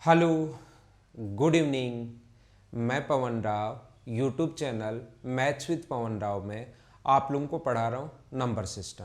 Hello, good evening. मैं Pavan Rao YouTube channel maths with Pavan Rao में आप लोगों को पढ़ा रहा हूँ नंबर सिस्टम।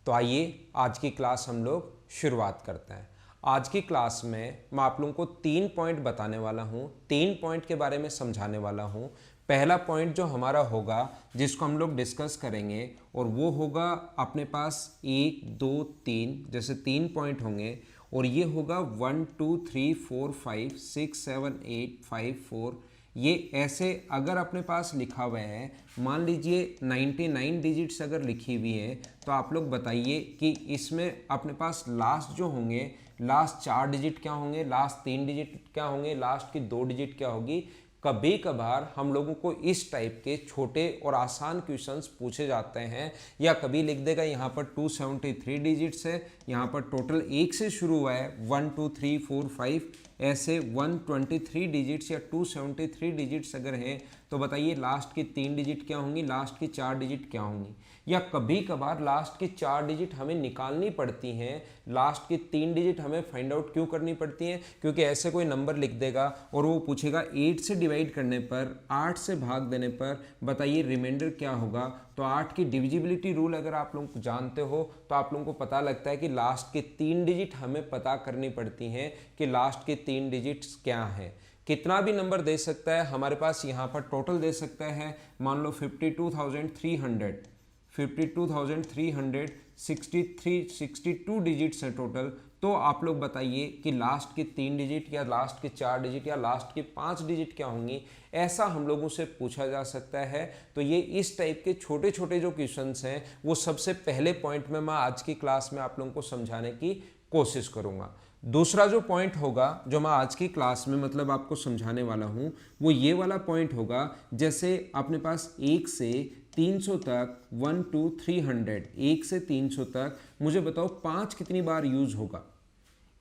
तो आइए आज की क्लास हम लोग शुरुआत करते हैं। आज की क्लास में मैं आप लोगों को 3 पॉइंट बताने वाला हूँ, 3 पॉइंट के बारे में समझाने वाला हूँ। पहला पॉइंट जो हमारा होगा जिसको हम लोग डिस्कस करेंगे और वो होगा अपने पास 1 2 3 जैसे 3 पॉइंट होंगे और ये होगा 1 2 3 4 5 6 7 8 5 4। ये ऐसे अगर अपने पास लिखा हुआ है, मान लीजिए 99 डिजिट्स अगर लिखी हुई है, तो आप लोग बताइए कि इसमें अपने पास लास्ट जो होंगे, लास्ट 4 डिजिट क्या होंगे, लास्ट 3 डिजिट क्या होंगे, लास्ट की 2 डिजिट क्या होगी। कभी कभार हम लोगों को इस टाइप के छोटे और आसान क्वेश्चंस पूछे जाते हैं, या कभी लिख देगा यहाँ पर 273 डिजिट्स है, यहाँ पर टोटल 1 से शुरू हुआ है 1 2 3 4 5, ऐसे 123 डिजिट्स या 273 डिजिट्स अगर हैं तो बताइए लास्ट की 3 डिजिट क्या होंगी, लास्ट की 4 डिजिट क्या होंगी। या कभी कभार लास्ट की 4 डिजिट हमें निकालनी पड़ती हैं, लास्ट की 3 डिजिट हमें फाइंड आउट क्यों करनी पड़ती हैं, क्योंकि ऐसे कोई नंबर लिख देगा और वो पूछेगा 8 से डिवाइड करने पर, 8 से भाग देने पर बताइए रिमाइंडर क्या होगा। तो 8 की डिविजिबिलिटी रूल अगर आप लोग जानते हो तो आप लोगों को पता लगता है कि लास्ट के 3 डिजिट हमें पता करनी पड़ती हैं कि लास्ट के 3 डिजिट्स क्या हैं। कितना भी नंबर दे सकता है हमारे पास, यहाँ पर टोटल दे सकता है, मान लो 52,362 डिजिट्स हैं टोटल। तो आप लोग बताइए कि लास्ट की 3 डिजिट या लास्ट की 4 डिजिट या लास्ट की 5 डिजिट क्या होंगी, ऐसा हम लोगों से पूछा जा सकता है। तो ये इस टाइप के छोटे छोटे जो क्वेश्चंस हैं वो सबसे पहले पॉइंट में मैं आज की क्लास में आप लोगों को समझाने की कोशिश करूंगा। दूसरा जो पॉइंट होगा जो मैं आज की क्लास में मतलब आपको समझाने वाला हूं वो ये वाला पॉइंट होगा, जैसे अपने पास 1 से 300 तक 1 2 300, 1 से 300 तक मुझे बताओ 5 कितनी बार यूज होगा,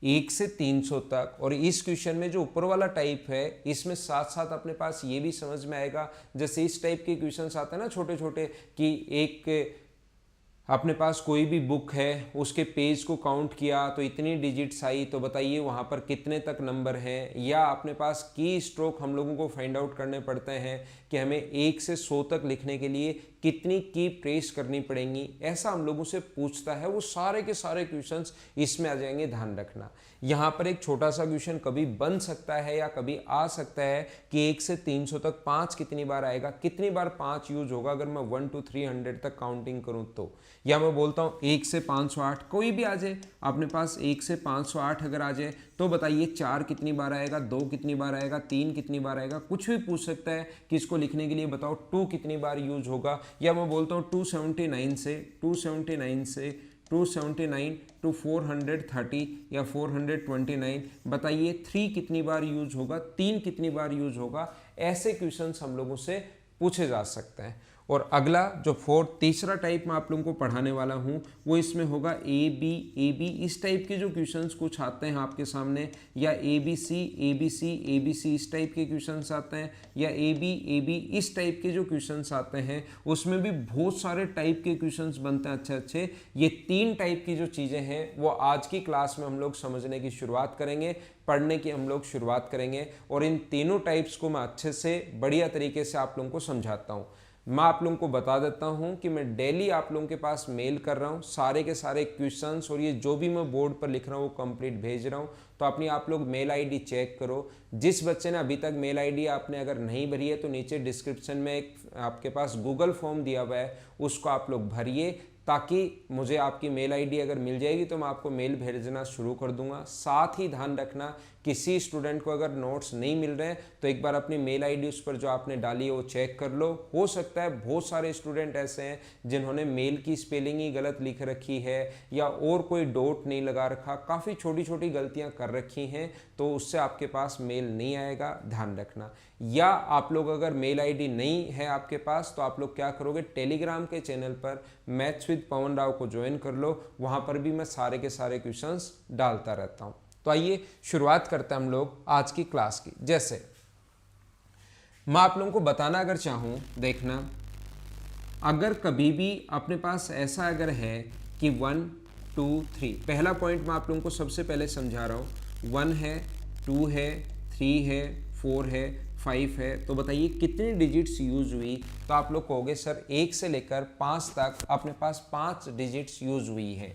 1 से 300 तक। और इस क्वेश्चन में जो ऊपर वाला टाइप है इसमें साथ साथ अपने पास ये भी समझ में आएगा, जैसे इस टाइप के क्वेश्चन आते हैं ना छोटे छोटे, कि एक अपने पास कोई भी बुक है उसके पेज को काउंट किया तो इतनी डिजिट्स आई, तो बताइए वहाँ पर कितने तक नंबर हैं। या अपने पास की स्ट्रोक हम लोगों को फाइंड आउट करने पड़ते हैं कि हमें 1 से 100 तक लिखने के लिए कितनी की प्रेस करनी पड़ेंगी, ऐसा हम लोगों से पूछता है। वो सारे के सारे क्वेश्चंस इसमें आ जाएंगे, ध्यान रखना। यहाँ पर एक छोटा सा क्वेश्चन कभी बन सकता है या कभी आ सकता है कि 1 से 300 तक 5 कितनी बार आएगा, कितनी बार 5 यूज होगा अगर मैं 1 2 300 तक काउंटिंग करूँ तो। या मैं बोलता हूँ 1 से 508 कोई भी आ जाए अपने पास, 1 से 508 अगर आ जाए तो बताइए 4 कितनी बार आएगा, 2 कितनी बार आएगा, 3 कितनी बार आएगा, कुछ भी पूछ सकता है कि इसको लिखने के लिए बताओ 2 कितनी बार यूज होगा। या मैं बोलता हूँ 279 से 279 टू 430 या 429 बताइए 3 कितनी बार यूज होगा, 3 कितनी बार यूज होगा। ऐसे क्वेश्चंस हम लोगों से पूछे जा सकते हैं। और अगला जो तीसरा टाइप मैं आप लोगों को पढ़ाने वाला हूँ वो इसमें होगा ए बी। इस टाइप के जो क्वेश्चंस कुछ आते हैं आपके सामने, या ए बी सी इस टाइप के क्वेश्चंस आते हैं, या ए बी इस टाइप के जो क्वेश्चंस आते हैं, उसमें भी बहुत सारे टाइप के क्वेश्चंस बनते हैं अच्छे अच्छे। ये 3 टाइप की जो चीज़ें हैं वो आज की क्लास में हम लोग समझने की शुरुआत करेंगे, पढ़ने की हम लोग शुरुआत करेंगे। और इन तीनों टाइप्स को मैं अच्छे से बढ़िया तरीके से आप लोगों को समझाता हूँ। मैं आप लोगों को बता देता हूं कि मैं डेली आप लोगों के पास मेल कर रहा हूं सारे के सारे क्वेश्चंस, और ये जो भी मैं बोर्ड पर लिख रहा हूं वो कंप्लीट भेज रहा हूं। तो अपनी आप लोग मेल आईडी चेक करो। जिस बच्चे ने अभी तक मेल आईडी आपने अगर नहीं भरी है तो नीचे डिस्क्रिप्शन में एक आपके पास गूगल फॉर्म दिया हुआ है, उसको आप लोग भरिए, ताकि मुझे आपकी मेल आईडी अगर मिल जाएगी तो मैं आपको मेल भेजना शुरू कर दूंगा। साथ ही ध्यान रखना किसी स्टूडेंट को अगर नोट्स नहीं मिल रहे हैं तो एक बार अपनी मेल आईडी उस पर जो आपने डाली है वो चेक कर लो। हो सकता है बहुत सारे स्टूडेंट ऐसे हैं जिन्होंने मेल की स्पेलिंग ही गलत लिख रखी है या और कोई डॉट नहीं लगा रखा, काफ़ी छोटी छोटी गलतियां कर रखी हैं, तो उससे आपके पास मेल नहीं आएगा, ध्यान रखना। या आप लोग अगर मेल आईडी नहीं है आपके पास तो आप लोग क्या करोगे, टेलीग्राम के चैनल पर मैथ्स विद पवन राव को ज्वाइन कर लो, वहाँ पर भी मैं सारे के सारे क्वेश्चंस डालता रहता हूँ। तो आइए शुरुआत करते हैं हम लोग आज की क्लास की। जैसे मैं आप लोगों को बताना अगर चाहूँ, देखना, अगर कभी भी अपने पास ऐसा अगर है कि 1 2 3, पहला पॉइंट मैं आप लोगों को सबसे पहले समझा रहा हूँ, 1 है 2 है, 3 है, 4 है, 5 है। तो बताइए कितनी डिजिट्स यूज हुई? तो आप लोग कहोगे सर 1 से लेकर 5 तक अपने पास 5 डिजिट्स यूज हुई है।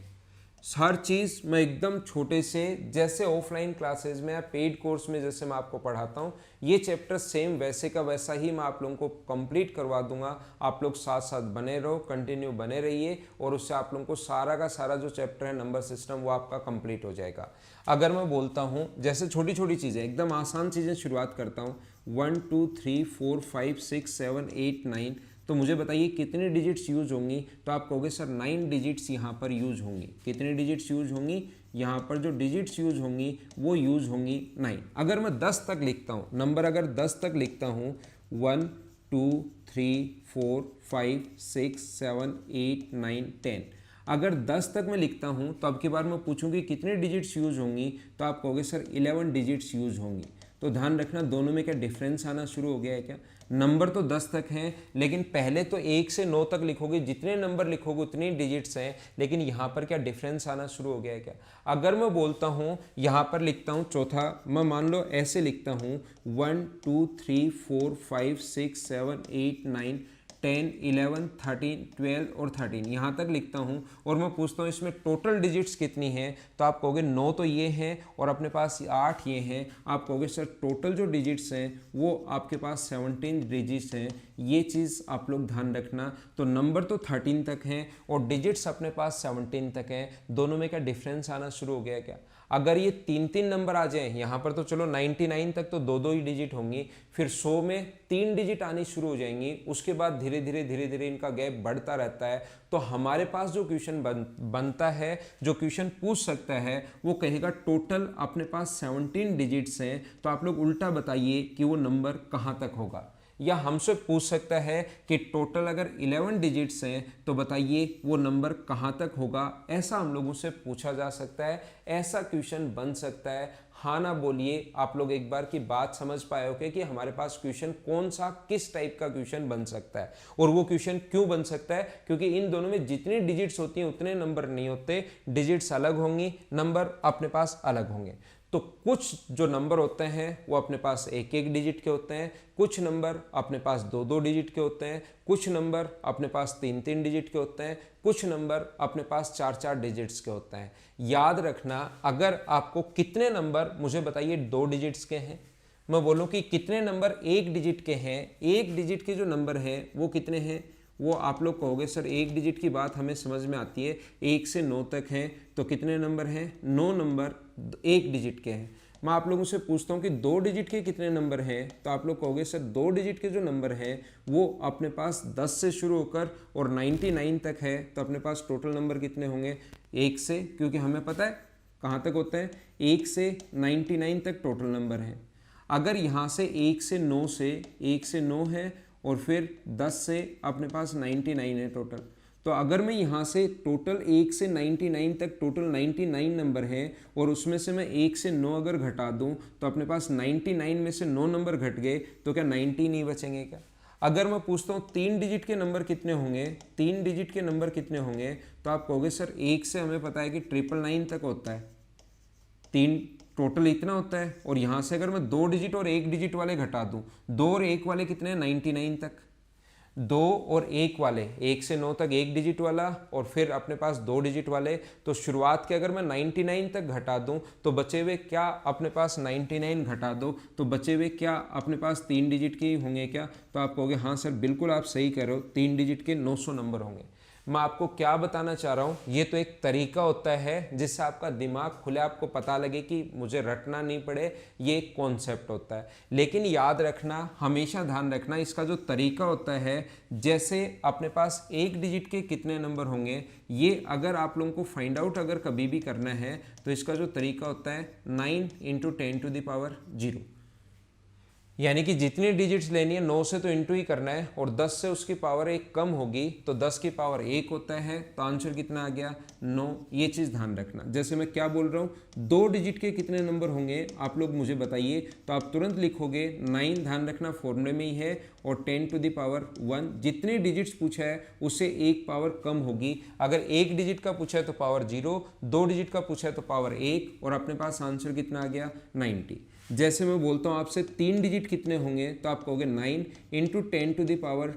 हर चीज़ मैं एकदम छोटे से, जैसे ऑफलाइन क्लासेस में या पेड कोर्स में जैसे मैं आपको पढ़ाता हूँ, ये चैप्टर सेम वैसे का वैसा ही मैं आप लोगों को कंप्लीट करवा दूंगा। आप लोग साथ साथ बने रहो, कंटिन्यू बने रहिए, और उससे आप लोगों को सारा का सारा जो चैप्टर है नंबर सिस्टम वो आपका कंप्लीट हो जाएगा। अगर मैं बोलता हूँ जैसे छोटी छोटी चीज़ें, एकदम आसान चीज़ें शुरुआत करता हूँ, 1 2 3 4 5 6 7 8 9, तो मुझे बताइए कितनी डिजिट्स यूज होंगी? तो आप कहोगे सर 9 डिजिट्स यहाँ पर यूज होंगी। कितनी डिजिट्स यूज होंगी? यहाँ पर जो डिजिट्स यूज होंगी वो यूज होंगी 9। अगर मैं 10 तक लिखता हूँ, नंबर अगर 10 तक लिखता हूँ, 1 2 3 4 5 6 7 8 9 10, अगर 10 तक मैं लिखता हूँ तो अब की बार मैं पूछूंगी कितनी डिजिट्स यूज होंगी? तो आप कहोगे सर 11 डिजिट्स यूज होंगी। तो ध्यान रखना दोनों में क्या डिफरेंस आना शुरू हो गया है क्या? नंबर तो 10 तक हैं, लेकिन पहले तो 1 से 9 तक लिखोगे, जितने नंबर लिखोगे उतनी डिजिट्स हैं, लेकिन यहाँ पर क्या डिफरेंस आना शुरू हो गया है क्या? अगर मैं बोलता हूँ यहाँ पर लिखता हूँ चौथा, मैं मान लो ऐसे लिखता हूँ 1 2 3 4 5 6 7 8 9 10 11 13 12 और 13 यहाँ तक लिखता हूँ, और मैं पूछता हूँ इसमें टोटल डिजिट्स कितनी हैं? तो आप कहोगे 9 तो ये हैं और अपने पास 8 ये हैं। आप कहोगे सर टोटल जो डिजिट्स हैं वो आपके पास 17 डिजिट्स हैं। ये चीज़ आप लोग ध्यान रखना। तो नंबर तो 13 तक हैं और डिजिट्स अपने पास 17 तक हैं। दोनों में क्या डिफरेंस आना शुरू हो गया क्या? अगर ये 3 नंबर आ जाएं, यहाँ पर तो चलो 99 तक तो 2 ही डिजिट होंगी, फिर 100 में 3 डिजिट आनी शुरू हो जाएंगी, उसके बाद धीरे धीरे इनका गैप बढ़ता रहता है। तो हमारे पास जो क्वेश्चन बनता है, जो क्वेश्चन पूछ सकता है, वो कहेगा टोटल अपने पास 17 डिजिट्स हैं। तो आप लोग उल्टा बताइए कि वो नंबर कहाँ तक होगा। या हमसे पूछ सकता है कि टोटल अगर 11 डिजिट्स हैं तो बताइए वो नंबर कहाँ तक होगा। ऐसा हम लोगों से पूछा जा सकता है, ऐसा क्वेश्चन बन सकता है। हाँ ना बोलिए, आप लोग एक बार की बात समझ पाए हो कि हमारे पास क्वेश्चन कौन सा, किस टाइप का क्वेश्चन बन सकता है, और वो क्वेश्चन क्यों बन सकता है? क्योंकि इन दोनों में जितनी डिजिट्स होती हैं उतने नंबर नहीं होते, डिजिट्स अलग होंगी, नंबर अपने पास अलग होंगे। तो कुछ जो नंबर होते हैं वो अपने पास 1 डिजिट के होते हैं, कुछ नंबर अपने पास 2 डिजिट के होते हैं, कुछ नंबर अपने पास 3 डिजिट के होते हैं, कुछ नंबर अपने पास 4 डिजिट्स के होते हैं। याद रखना, अगर आपको कितने नंबर, मुझे बताइए 2 डिजिट्स के हैं, मैं बोलूँ कि कितने नंबर 1 डिजिट के हैं, 1 डिजिट के जो नंबर हैं वो कितने हैं, वो आप लोग कहोगे सर 1 डिजिट की बात हमें समझ में आती है, 1 से 9 तक हैं, तो कितने नंबर हैं? 9 नंबर 1 डिजिट के हैं। मैं आप लोगों से पूछता हूँ कि 2 डिजिट के कितने नंबर हैं? तो आप लोग कहोगे सर 2 डिजिट के जो नंबर हैं वो अपने पास 10 से शुरू होकर और 99 तक है। तो अपने पास टोटल नंबर कितने होंगे? 1 से, क्योंकि हमें पता है कहाँ तक होते हैं, 1 से 99 तक टोटल नंबर हैं। अगर यहाँ से 1 से 9 है और फिर 10 से अपने पास 99 है टोटल। तो अगर मैं यहाँ से टोटल 1 से 99 तक टोटल 99 नंबर हैं और उसमें से मैं 1 से 9 अगर घटा दूँ तो अपने पास 99 में से 9 नंबर घट गए, तो क्या 90 नहीं बचेंगे क्या? अगर मैं पूछता हूँ 3 डिजिट के नंबर कितने होंगे, 3 डिजिट के नंबर कितने होंगे, तो आप कहोगे सर 1 से हमें पता है कि 999 तक होता है, 3 टोटल इतना होता है। और यहाँ से अगर मैं 2 डिजिट और 1 डिजिट वाले घटा दूँ, 2 और 1 वाले कितने हैं? 99 तक। 2 और 1 वाले, 1 से 9 तक 1 डिजिट वाला और फिर अपने पास 2 डिजिट वाले, तो शुरुआत के अगर मैं 99 तक घटा दूं तो बचे हुए क्या अपने पास 99 घटा दो तो बचे हुए क्या अपने पास 3 डिजिट के ही होंगे क्या? तो आप कहोगे हाँ सर बिल्कुल आप सही कह रहे हो, 3 डिजिट के 900 नंबर होंगे। मैं आपको क्या बताना चाह रहा हूँ, ये तो एक तरीका होता है जिससे आपका दिमाग खुले, आपको पता लगे कि मुझे रटना नहीं पड़े, ये एक कॉन्सेप्ट होता है। लेकिन याद रखना, हमेशा ध्यान रखना, इसका जो तरीका होता है, जैसे अपने पास 1 डिजिट के कितने नंबर होंगे, ये अगर आप लोगों को फाइंड आउट अगर कभी भी करना है तो इसका जो तरीका होता है 9 × 10⁻�0, यानी कि जितनी डिजिट्स लेनी है 9 से तो इंटू ही करना है, और 10 से उसकी पावर 1 कम होगी तो 10 की पावर 1 होता है, तो आंसर कितना आ गया? 9। ये चीज़ ध्यान रखना। जैसे मैं क्या बोल रहा हूँ, 2 डिजिट के कितने नंबर होंगे आप लोग मुझे बताइए, तो आप तुरंत लिखोगे 9, ध्यान रखना फॉर्मूले में ही है, और 10⁻1, जितने डिजिट्स पूछा है उससे 1 पावर कम होगी। अगर 1 डिजिट का पूछा है तो पावर 0, 2 डिजिट का पूछा है तो पावर 1, और अपने पास आंसर कितना आ गया? 90। जैसे मैं बोलता हूँ आपसे 3 डिजिट कितने होंगे, तो आप कहोगे 9 इंटू 10⁻²,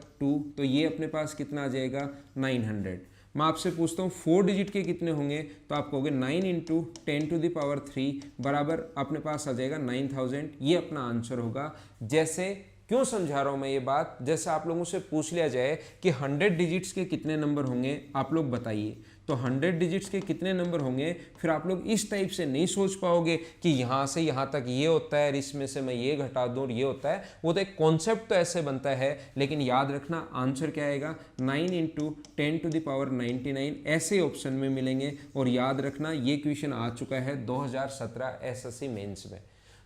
तो ये अपने पास कितना आ जाएगा 900। मैं आपसे पूछता हूँ 4 डिजिट के कितने होंगे, तो आप कहोगे 9 इंटू 10⁻³ बराबर अपने पास आ जाएगा 9000। ये अपना आंसर होगा। जैसे क्यों समझा रहा हूँ मैं ये बात, जैसे आप लोगों से पूछ लिया जाए कि 100 डिजिट्स के कितने नंबर होंगे, आप लोग बताइए, तो 100 डिजिट्स के कितने नंबर होंगे, फिर आप लोग इस टाइप से नहीं सोच पाओगे कि यहाँ से यहाँ तक ये होता है, इसमें से मैं ये घटा दूँ ये होता है। वो तो एक कॉन्सेप्ट तो ऐसे बनता है, लेकिन याद रखना आंसर क्या आएगा 9 इंटू 10⁻99 ऐसे ऑप्शन में मिलेंगे। और याद रखना ये क्वेश्चन आ चुका है 2017 एसएससी मेंस में।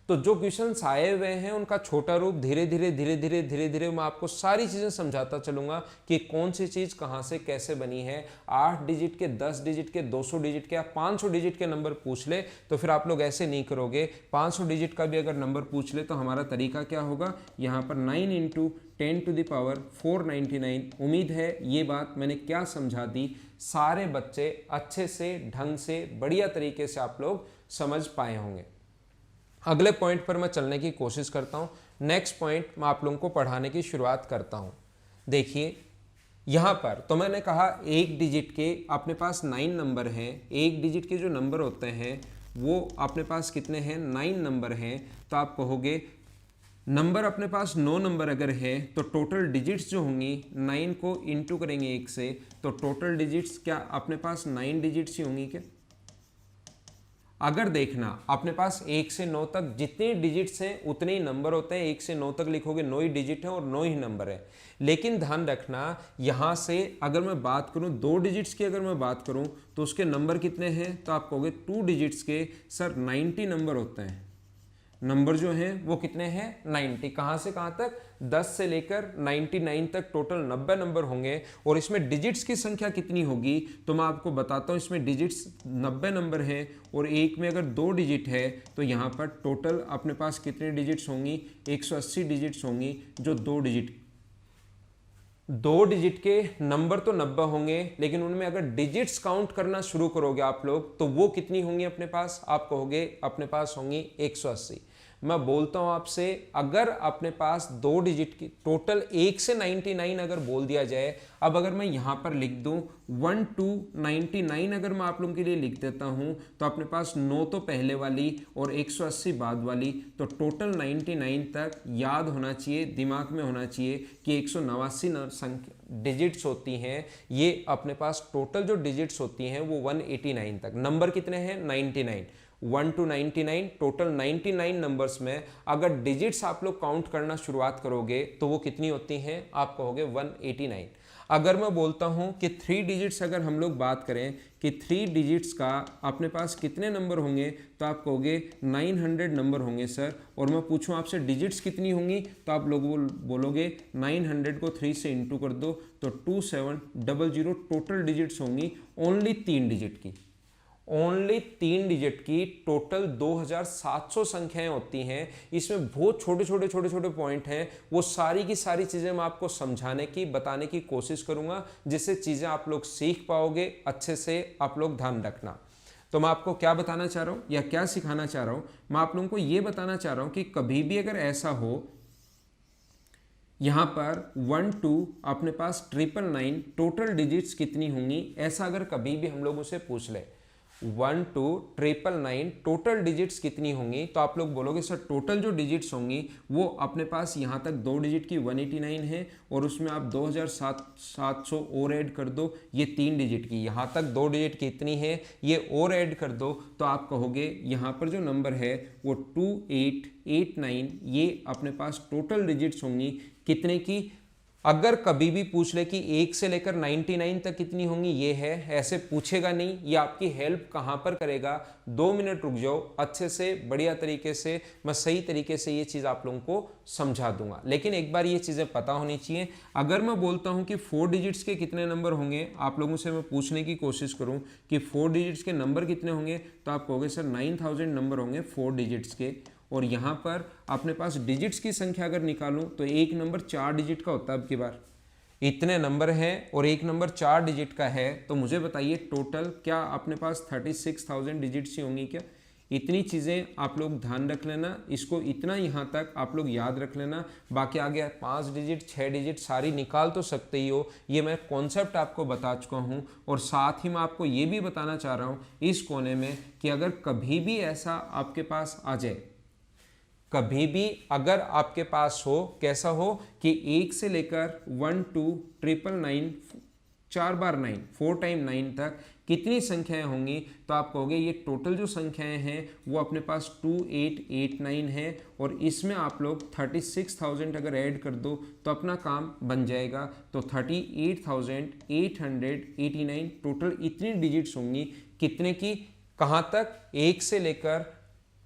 तो जो क्वेश्चंस आए हुए हैं उनका छोटा रूप धीरे धीरे मैं आपको सारी चीजें समझाता चलूंगा कि कौन सी चीज कहां से कैसे बनी है। 8 डिजिट के, 10 डिजिट के, 200 डिजिट के या 500 डिजिट के नंबर पूछ ले तो फिर आप लोग ऐसे नहीं करोगे। 500 डिजिट का भी अगर नंबर पूछ ले तो हमारा तरीका क्या होगा, यहाँ पर 9 इंटू 10⁻499। उम्मीद है ये बात मैंने क्या समझा दी, सारे बच्चे अच्छे से ढंग से बढ़िया तरीके से आप लोग समझ पाए होंगे। अगले पॉइंट पर मैं चलने की कोशिश करता हूं। नेक्स्ट पॉइंट मैं आप लोगों को पढ़ाने की शुरुआत करता हूं। देखिए यहां पर तो मैंने कहा एक डिजिट के अपने पास 9 नंबर हैं। एक डिजिट के जो नंबर होते हैं वो अपने पास कितने हैं, 9 नंबर हैं। तो आप कहोगे नंबर अपने पास 9 नंबर अगर है तो टोटल डिजिट्स जो होंगी 9 को इंटू करेंगे 1 से, तो टोटल डिजिट्स क्या अपने पास 9 डिजिट्स ही होंगी क्या। अगर देखना अपने पास 1 से 9 तक जितने डिजिट्स हैं उतने ही नंबर होते हैं। 1 से 9 तक लिखोगे 9 ही डिजिट है और 9 ही नंबर है। लेकिन ध्यान रखना यहां से अगर मैं बात करूं 2 डिजिट्स की, अगर मैं बात करूं तो उसके नंबर कितने हैं, तो आप कहोगे 2 डिजिट्स के सर 90 नंबर होते हैं। नंबर जो हैं वो कितने हैं 90। कहां से कहां तक, 10 से लेकर 99 तक टोटल 90 नंबर होंगे। और इसमें डिजिट्स की संख्या कितनी होगी तो मैं आपको बताता हूं। इसमें डिजिट्स 90 नंबर हैं और एक में अगर 2 डिजिट है तो यहाँ पर टोटल अपने पास कितने डिजिट्स होंगी, 180 डिजिट्स होंगी। जो 2 डिजिट के नंबर तो 90 होंगे, लेकिन उनमें अगर डिजिट्स काउंट करना शुरू करोगे आप लोग तो वो कितनी होंगी अपने पास, आप कहोगे अपने पास होंगी 180। मैं बोलता हूं आपसे अगर अपने पास 2 डिजिट की टोटल 1 से 99 अगर बोल दिया जाए, अब अगर मैं यहां पर लिख दूं 1 to 99 अगर मैं आप लोगों के लिए लिख देता हूं तो अपने पास 9 तो पहले वाली और 180 बाद वाली, तो टोटल 99 तक याद होना चाहिए, दिमाग में होना चाहिए कि 189 संख्या डिजिट्स होती हैं। ये अपने पास टोटल जो डिजिट्स होती हैं वो 189 तक। नंबर कितने हैं 99, 1 to 99 टोटल 99 नंबर्स में अगर डिजिट्स आप लोग काउंट करना शुरुआत करोगे तो वो कितनी होती हैं, आप कहोगे 189। अगर मैं बोलता हूं कि 3 डिजिट्स अगर हम लोग बात करें कि 3 डिजिट्स का अपने पास कितने नंबर होंगे तो आप कहोगे 900 नंबर होंगे सर। और मैं पूछूं आपसे डिजिट्स कितनी होंगी तो आप लोग बोलोगे 900 को 3 से इंटू कर दो तो 2700 टोटल डिजिट्स होंगी। ओनली 3 डिजिट की, ओनली 3 डिजिट की टोटल 2700 संख्याएं होती हैं। इसमें बहुत छोटे पॉइंट हैं, वो सारी की सारी चीज़ें मैं आपको समझाने की बताने की कोशिश करूंगा जिससे चीज़ें आप लोग सीख पाओगे अच्छे से। आप लोग ध्यान रखना। तो मैं आपको क्या बताना चाह रहा हूं या क्या सिखाना चाह रहा हूं, मैं आप लोगों को ये बताना चाह रहा हूं कि कभी भी अगर ऐसा हो यहां पर 1 2 अपने पास 999 टोटल डिजिट्स कितनी होंगी, ऐसा अगर कभी भी हम लोगों से पूछ ले 1 2 999 टोटल डिजिट्स कितनी होंगी, तो आप लोग बोलोगे सर टोटल जो डिजिट्स होंगी वो अपने पास यहाँ तक 2 डिजिट की 189 है और उसमें आप 2700 और ऐड कर दो, ये 3 डिजिट की यहाँ तक 2 डिजिट की इतनी है ये और ऐड कर दो, तो आप कहोगे यहाँ पर जो नंबर है वो 2889 ये अपने पास टोटल डिजिट्स होंगी कितने की। अगर कभी भी पूछ ले कि 1 से लेकर 99 तक कितनी होंगी, ये है, ऐसे पूछेगा नहीं। ये आपकी हेल्प कहाँ पर करेगा, 2 मिनट रुक जाओ, अच्छे से बढ़िया तरीके से मैं सही तरीके से ये चीज़ आप लोगों को समझा दूंगा। लेकिन एक बार ये चीज़ें पता होनी चाहिए। अगर मैं बोलता हूँ कि 4 डिजिट्स के कितने नंबर होंगे, आप लोगों से मैं पूछने की कोशिश करूँ कि 4 डिजिट्स के नंबर कितने होंगे, तो आप कहोगे सर 9000 नंबर होंगे 4 डिजिट्स के। और यहाँ पर अपने पास डिजिट्स की संख्या अगर निकालूं तो एक नंबर 4 डिजिट का होता है। अब की बार इतने नंबर हैं और एक नंबर 4 डिजिट का है, तो मुझे बताइए टोटल क्या अपने पास 36,000 डिजिट्स ही होंगी क्या। इतनी चीज़ें आप लोग ध्यान रख लेना, इसको इतना यहाँ तक आप लोग याद रख लेना। बाकी आगे 5 डिजिट 6 डिजिट सारी निकाल तो सकते ही हो, ये मैं कॉन्सेप्ट आपको बता चुका हूँ। और साथ ही मैं आपको ये भी बताना चाह रहा हूँ इस कोने में कि अगर कभी भी ऐसा आपके पास आ जाए, कभी भी अगर आपके पास हो, कैसा हो कि 1 से लेकर 1 2 999 4 बार 9 4 टाइम 9 तक कितनी संख्याएं होंगी, तो आप कहोगे ये टोटल जो संख्याएं हैं वो अपने पास 2889 है, और इसमें आप लोग 36,000 अगर ऐड कर दो तो अपना काम बन जाएगा। तो 38,889 टोटल इतनी डिजिट्स होंगी, कितने की, कहाँ तक, 1 से लेकर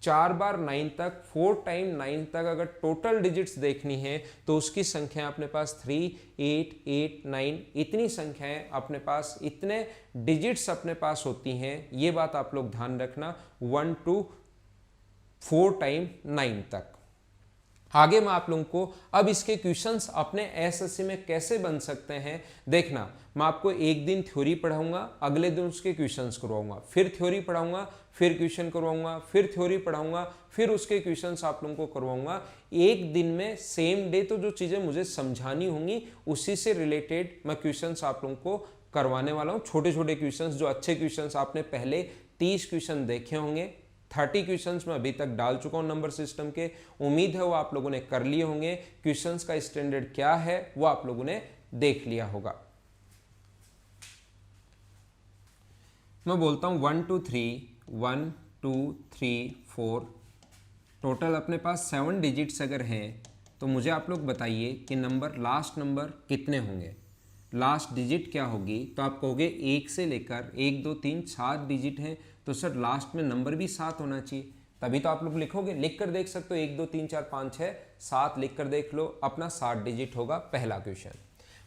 4 बार 9 तक, 4 टाइम 9 तक अगर टोटल डिजिट्स देखनी है तो उसकी संख्या अपने पास 3889 इतनी संख्याएं अपने पास, इतने डिजिट्स अपने पास होती हैं। ये बात आप लोग ध्यान रखना 1 to 4 टाइम 9 तक। आगे मैं आप लोगों को अब इसके क्वेश्चंस अपने एसएससी में कैसे बन सकते हैं देखना। मैं आपको एक दिन थ्योरी पढ़ाऊंगा, अगले दिन उसके क्वेश्चंस करवाऊंगा, फिर थ्योरी पढ़ाऊंगा, फिर क्वेश्चन करवाऊंगा, फिर थ्योरी पढ़ाऊंगा, फिर उसके क्वेश्चंस आप लोगों को करवाऊंगा। एक दिन में सेम डे तो जो चीज़ें मुझे समझानी होंगी उसी से रिलेटेड मैं क्वेश्चंस आप लोगों को करवाने वाला हूँ। छोटे छोटे क्वेश्चंस, जो अच्छे क्वेश्चंस आपने पहले 30 क्वेश्चन देखे होंगे, 30 क्वेश्चंस मैं अभी तक डाल चुका हूं नंबर सिस्टम के। उम्मीद है वो आप लोगों ने कर लिए होंगे। क्वेश्चंस का स्टैंडर्ड क्या है वो आप लोगों ने देख लिया होगा। मैं बोलता हूं 1 2 3 1 2 3 4 टोटल अपने पास 7 डिजिट्स अगर हैं तो मुझे आप लोग बताइए कि नंबर, लास्ट नंबर कितने होंगे, लास्ट डिजिट क्या होगी। तो आप कहोगे 1 से लेकर 1 2 3 7 डिजिट हैं, तो सर लास्ट में नंबर भी 7 होना चाहिए, तभी तो आप लोग लिखोगे। लिख कर देख सकते हो 1 2 3 4 5 6 7 लिख कर देख लो, अपना 7 डिजिट होगा पहला क्वेश्चन।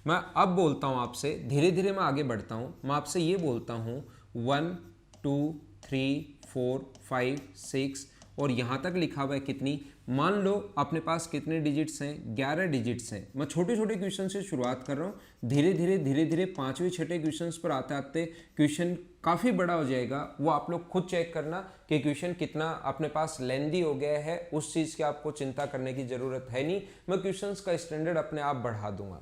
मैं अब बोलता हूँ आपसे, धीरे धीरे मैं आगे बढ़ता हूँ, मैं आपसे ये बोलता हूँ 1 2 3 4 5 6 और यहाँ तक लिखा हुआ है कितनी, मान लो अपने पास कितने डिजिट्स हैं, 11 डिजिट्स हैं। मैं छोटे छोटे क्वेश्चन से शुरुआत कर रहा हूँ, धीरे धीरे 5वें 6ठे क्वेश्चन पर आते आते क्वेश्चन काफ़ी बड़ा हो जाएगा। वो आप लोग खुद चेक करना कि क्वेश्चन कितना अपने पास लेंदी हो गया है, उस चीज़ की आपको चिंता करने की ज़रूरत है नहीं। मैं क्वेश्चन का स्टैंडर्ड अपने आप बढ़ा दूंगा।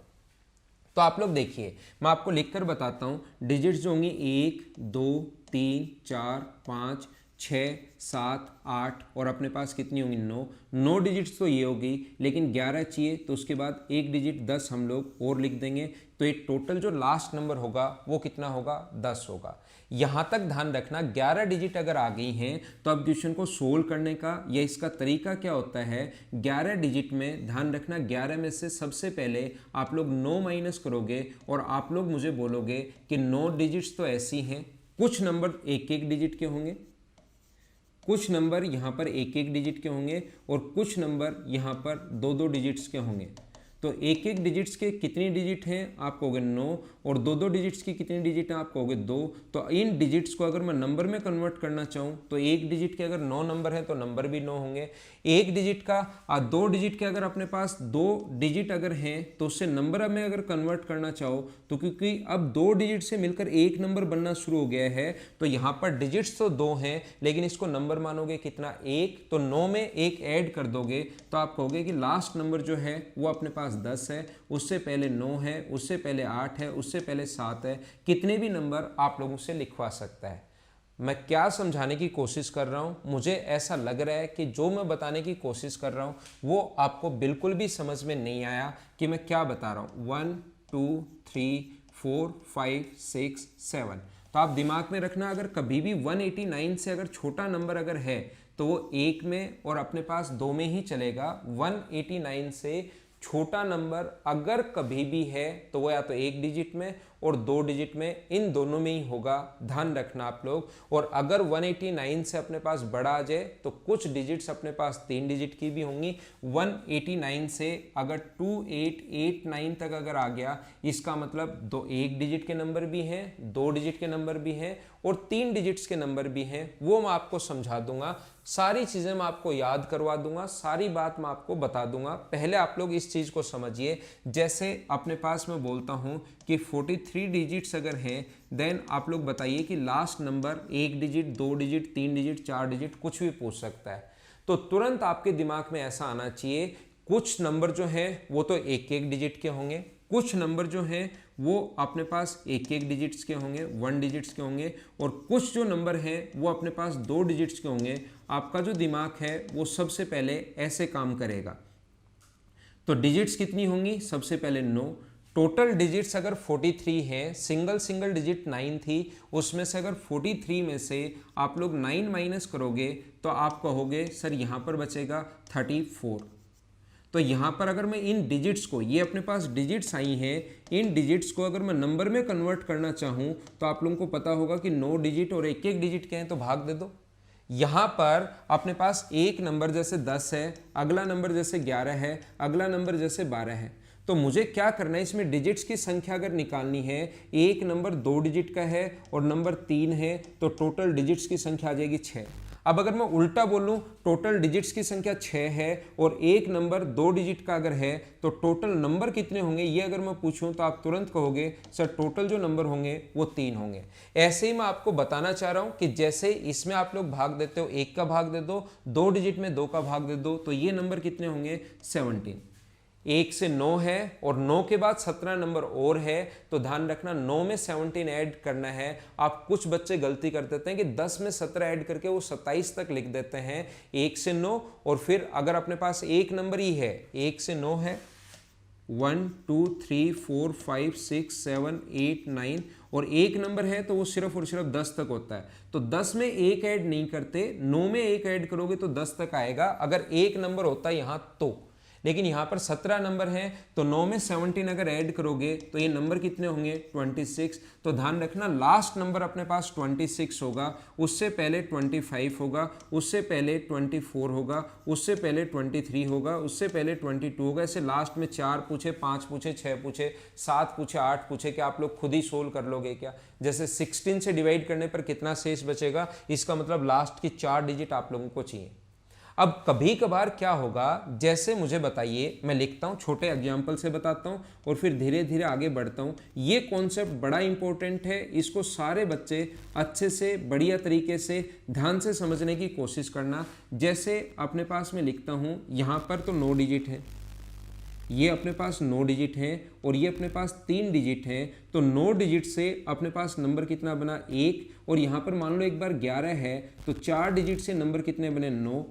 तो आप लोग देखिए, मैं आपको लिख कर बताता हूँ डिजिट्स जो होंगी 1 2 3 4 5 6 7 8 और अपने पास कितनी होंगी 9 डिजिट्स तो ये होगी, लेकिन 11 चाहिए तो उसके बाद एक डिजिट 10 हम लोग और लिख देंगे। तो ये टोटल जो लास्ट नंबर होगा वो कितना होगा, 10 होगा। यहाँ तक ध्यान रखना, 11 डिजिट अगर आ गई हैं तो अब क्वेश्चन को सोल्व करने का या इसका तरीका क्या होता है, 11 डिजिट में ध्यान रखना 11 में से सबसे पहले आप लोग 9 माइनस करोगे और आप लोग मुझे बोलोगे कि 9 डिजिट्स तो ऐसी हैं, कुछ नंबर एक एक डिजिट के होंगे, कुछ नंबर यहाँ पर एक एक डिजिट के होंगे और कुछ नंबर यहाँ पर 2 डिजिट्स के होंगे। तो एक एक डिजिट्स के कितनी डिजिट हैं आप कहोगे 9 और 2 डिजिट्स की कितनी डिजिट हैं आप कहोगे 2। तो इन डिजिट्स को अगर मैं नंबर में कन्वर्ट करना चाहूँ तो एक डिजिट के अगर 9 नंबर हैं तो नंबर भी 9 होंगे। एक डिजिट का 2 डिजिट के अगर अपने पास 2 डिजिट अगर हैं तो उससे नंबर में अगर कन्वर्ट करना चाहो तो क्योंकि अब 2 डिजिट से मिलकर एक नंबर बनना शुरू हो गया है तो यहाँ पर डिजिट्स तो 2 हैं लेकिन इसको नंबर मानोगे कितना 1, तो 9 में 1 ऐड कर दोगे तो आप कहोगे कि लास्ट नंबर जो है वो अपने पास 10 है, उससे पहले 9 है, उससे पहले 8 है, उससे पहले 7 है। कितने भी नंबर आप लोगों से लिखवा सकता है। मैं क्या समझाने की कोशिश कर रहा हूं, मुझे ऐसा लग रहा है कि जो मैं बताने की कोशिश कर रहा हूं वो आपको बिल्कुल भी समझ में नहीं आया कि मैं क्या बता रहा हूं। 1 2 3 4 5 6 7 तो आप दिमाग में रखना, अगर कभी भी 189 से अगर छोटा नंबर अगर है तो वो 1 में और अपने पास 2 में ही चलेगा। 189 से छोटा नंबर अगर कभी भी है तो वो या तो एक डिजिट में और 2 डिजिट में, इन दोनों में ही होगा, ध्यान रखना आप लोग। और अगर 189 से अपने पास बड़ा आ जाए तो कुछ डिजिट्स अपने पास 3 डिजिट की भी होंगी। 189 से अगर 2889 तक अगर आ गया इसका मतलब 1 डिजिट के नंबर भी हैं, 2 डिजिट के नंबर भी हैं और 3 डिजिट्स के नंबर भी हैं, वो मैं आपको समझा दूंगा। सारी चीज़ें मैं आपको याद करवा दूंगा, सारी बात मैं आपको बता दूंगा। पहले आप लोग इस चीज़ को समझिए, जैसे अपने पास मैं बोलता हूं कि 43 डिजिट्स अगर हैं, देन आप लोग बताइए कि last number 1 digit, 2 digit, 3 digit, 4 digit कुछ भी पूछ सकता है। तो तुरंत आपके दिमाग में ऐसा आना चाहिए, कुछ नंबर जो हैं वो तो एक एक डिजिट के होंगे, कुछ नंबर जो हैं वो अपने पास एक एक डिजिट्स के होंगे, 1 डिजिट्स के होंगे, और कुछ जो नंबर हैं वो अपने पास 2 डिजिट्स के होंगे। आपका जो दिमाग है वो सबसे पहले ऐसे काम करेगा। तो डिजिट्स कितनी होंगी, सबसे पहले 9। टोटल डिजिट्स अगर 43 हैं, सिंगल डिजिट 9 थी, उसमें से अगर 43 में से आप लोग 9 माइनस करोगे तो आप कहोगे सर यहाँ पर बचेगा 34। तो यहाँ पर अगर मैं इन डिजिट्स को, ये अपने पास डिजिट्स आई हैं, इन डिजिट्स को अगर मैं नंबर में कन्वर्ट करना चाहूँ तो आप लोगों को पता होगा कि 9 डिजिट और एक एक डिजिट के हैं, तो भाग दे दो। यहाँ पर अपने पास एक नंबर जैसे 10 है, अगला नंबर जैसे 11 है, अगला नंबर जैसे 12 है। तो मुझे क्या करना है, इसमें डिजिट्स की संख्या अगर निकालनी है, एक नंबर 2 डिजिट का है और नंबर 3 है, तो टोटल डिजिट्स की संख्या आ जाएगी 6। अब अगर मैं उल्टा बोलूं, टोटल डिजिट्स की संख्या 6 है और एक नंबर 2 डिजिट का अगर है, तो टोटल नंबर कितने होंगे ये अगर मैं पूछूं तो आप तुरंत कहोगे सर टोटल जो नंबर होंगे वो 3 होंगे। ऐसे ही मैं आपको बताना चाह रहा हूं कि जैसे इसमें आप लोग भाग देते हो, 1 का भाग दे दो, 2 डिजिट में 2 का भाग दे दो, तो ये नंबर कितने होंगे 17। 1 से 9 है और 9 के बाद 17 नंबर और है, तो ध्यान रखना 9 में 17 ऐड करना है। आप कुछ बच्चे गलती कर देते हैं कि 10 में 17 ऐड करके वो 27 तक लिख देते हैं। 1 से 9 और फिर अगर अपने पास एक नंबर ही है, 1 से 9 है, 1 2 3 4 5 6 7 8 9 और एक नंबर है तो वो सिर्फ और सिर्फ 10 तक होता है। तो 10 में एक ऐड नहीं करते, 9 में एक ऐड करोगे तो 10 तक आएगा अगर एक नंबर होता है यहाँ तो। लेकिन यहाँ पर 17 नंबर हैं, तो 9 में 17 अगर ऐड करोगे तो ये नंबर कितने होंगे 26। तो ध्यान रखना लास्ट नंबर अपने पास 26 होगा, उससे पहले 25 होगा, उससे पहले 24 होगा, उससे पहले 23 होगा, उससे पहले 22 होगा। ऐसे लास्ट में 4 पूछे, 5 पूछे, 6 पूछे, 7 पूछे, 8 पूछे, क्या आप लोग खुद ही सोल्व कर लोगे क्या? जैसे 16 से डिवाइड करने पर कितना शेष बचेगा, इसका मतलब लास्ट की 4 डिजिट आप लोगों को चाहिए। अब कभी कभार क्या होगा, जैसे मुझे बताइए, मैं लिखता हूं, छोटे एग्जाम्पल से बताता हूं और फिर धीरे धीरे आगे बढ़ता हूं। ये कॉन्सेप्ट बड़ा इंपॉर्टेंट है, इसको सारे बच्चे अच्छे से बढ़िया तरीके से ध्यान से समझने की कोशिश करना। जैसे अपने पास मैं लिखता हूं, यहां पर तो 9 डिजिट है, ये अपने पास 9 डिजिट हैं और ये अपने पास 3 डिजिट हैं। तो 9 डिजिट से अपने पास नंबर कितना बना 1, और यहाँ पर मान लो एक बार 11 है तो 4 डिजिट से नंबर कितने बने 9।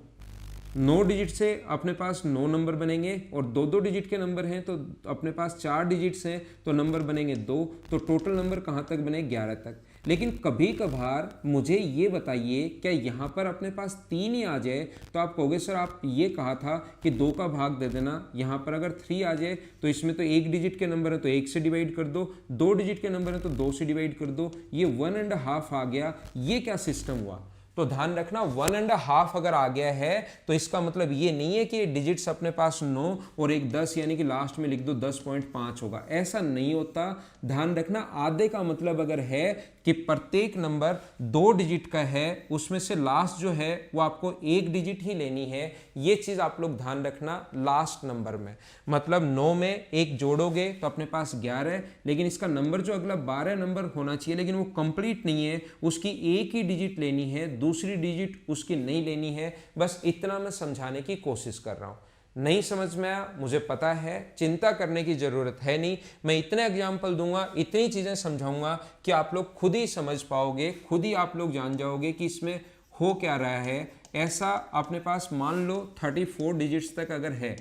9 डिजिट से अपने पास 9 नंबर बनेंगे और 2-2 डिजिट के नंबर हैं तो अपने पास 4 डिजिट्स हैं तो नंबर बनेंगे 2। तो टोटल नंबर कहाँ तक बने 11 तक। लेकिन कभी कभार मुझे ये बताइए, क्या यहाँ पर अपने पास 3 ही आ जाए तो आप कहोगे सर आप ये कहा था कि 2 का भाग दे देना। यहाँ पर अगर 3 आ जाए तो इसमें तो 1 डिजिट के नंबर है तो 1 से डिवाइड कर दो, 2 डिजिट के नंबर है तो 2 से डिवाइड कर दो, ये 1.5 आ गया। ये क्या सिस्टम हुआ? तो ध्यान रखना 1.5 अगर आ गया है तो इसका मतलब ये नहीं है कि डिजिट्स अपने पास 9 और एक 10 यानी कि लास्ट में लिख दो 10.5 होगा, ऐसा नहीं होता। ध्यान रखना आधे का मतलब अगर है कि प्रत्येक नंबर 2 डिजिट का है, उसमें से लास्ट जो है वो आपको 1 डिजिट ही लेनी है। ये चीज आप लोग ध्यान रखना लास्ट नंबर में। मतलब 9 में 1 जोड़ोगे तो अपने पास 11, लेकिन इसका नंबर जो अगला 12 नंबर होना चाहिए, लेकिन वो कंप्लीट नहीं है, उसकी एक ही डिजिट लेनी है, दूसरी डिजिट उसकी नहीं लेनी है। बस इतना मैं समझाने की कोशिश कर रहा हूं। नहीं समझ में आया मुझे पता है, चिंता करने की जरूरत है नहीं। मैं इतने एग्जाम्पल दूंगा, इतनी चीजें समझाऊंगा कि आप लोग खुद ही समझ पाओगे, खुद ही आप लोग जान जाओगे कि इसमें हो क्या रहा है। ऐसा अपने पास मान लो 34 डिजिट्स तक अगर है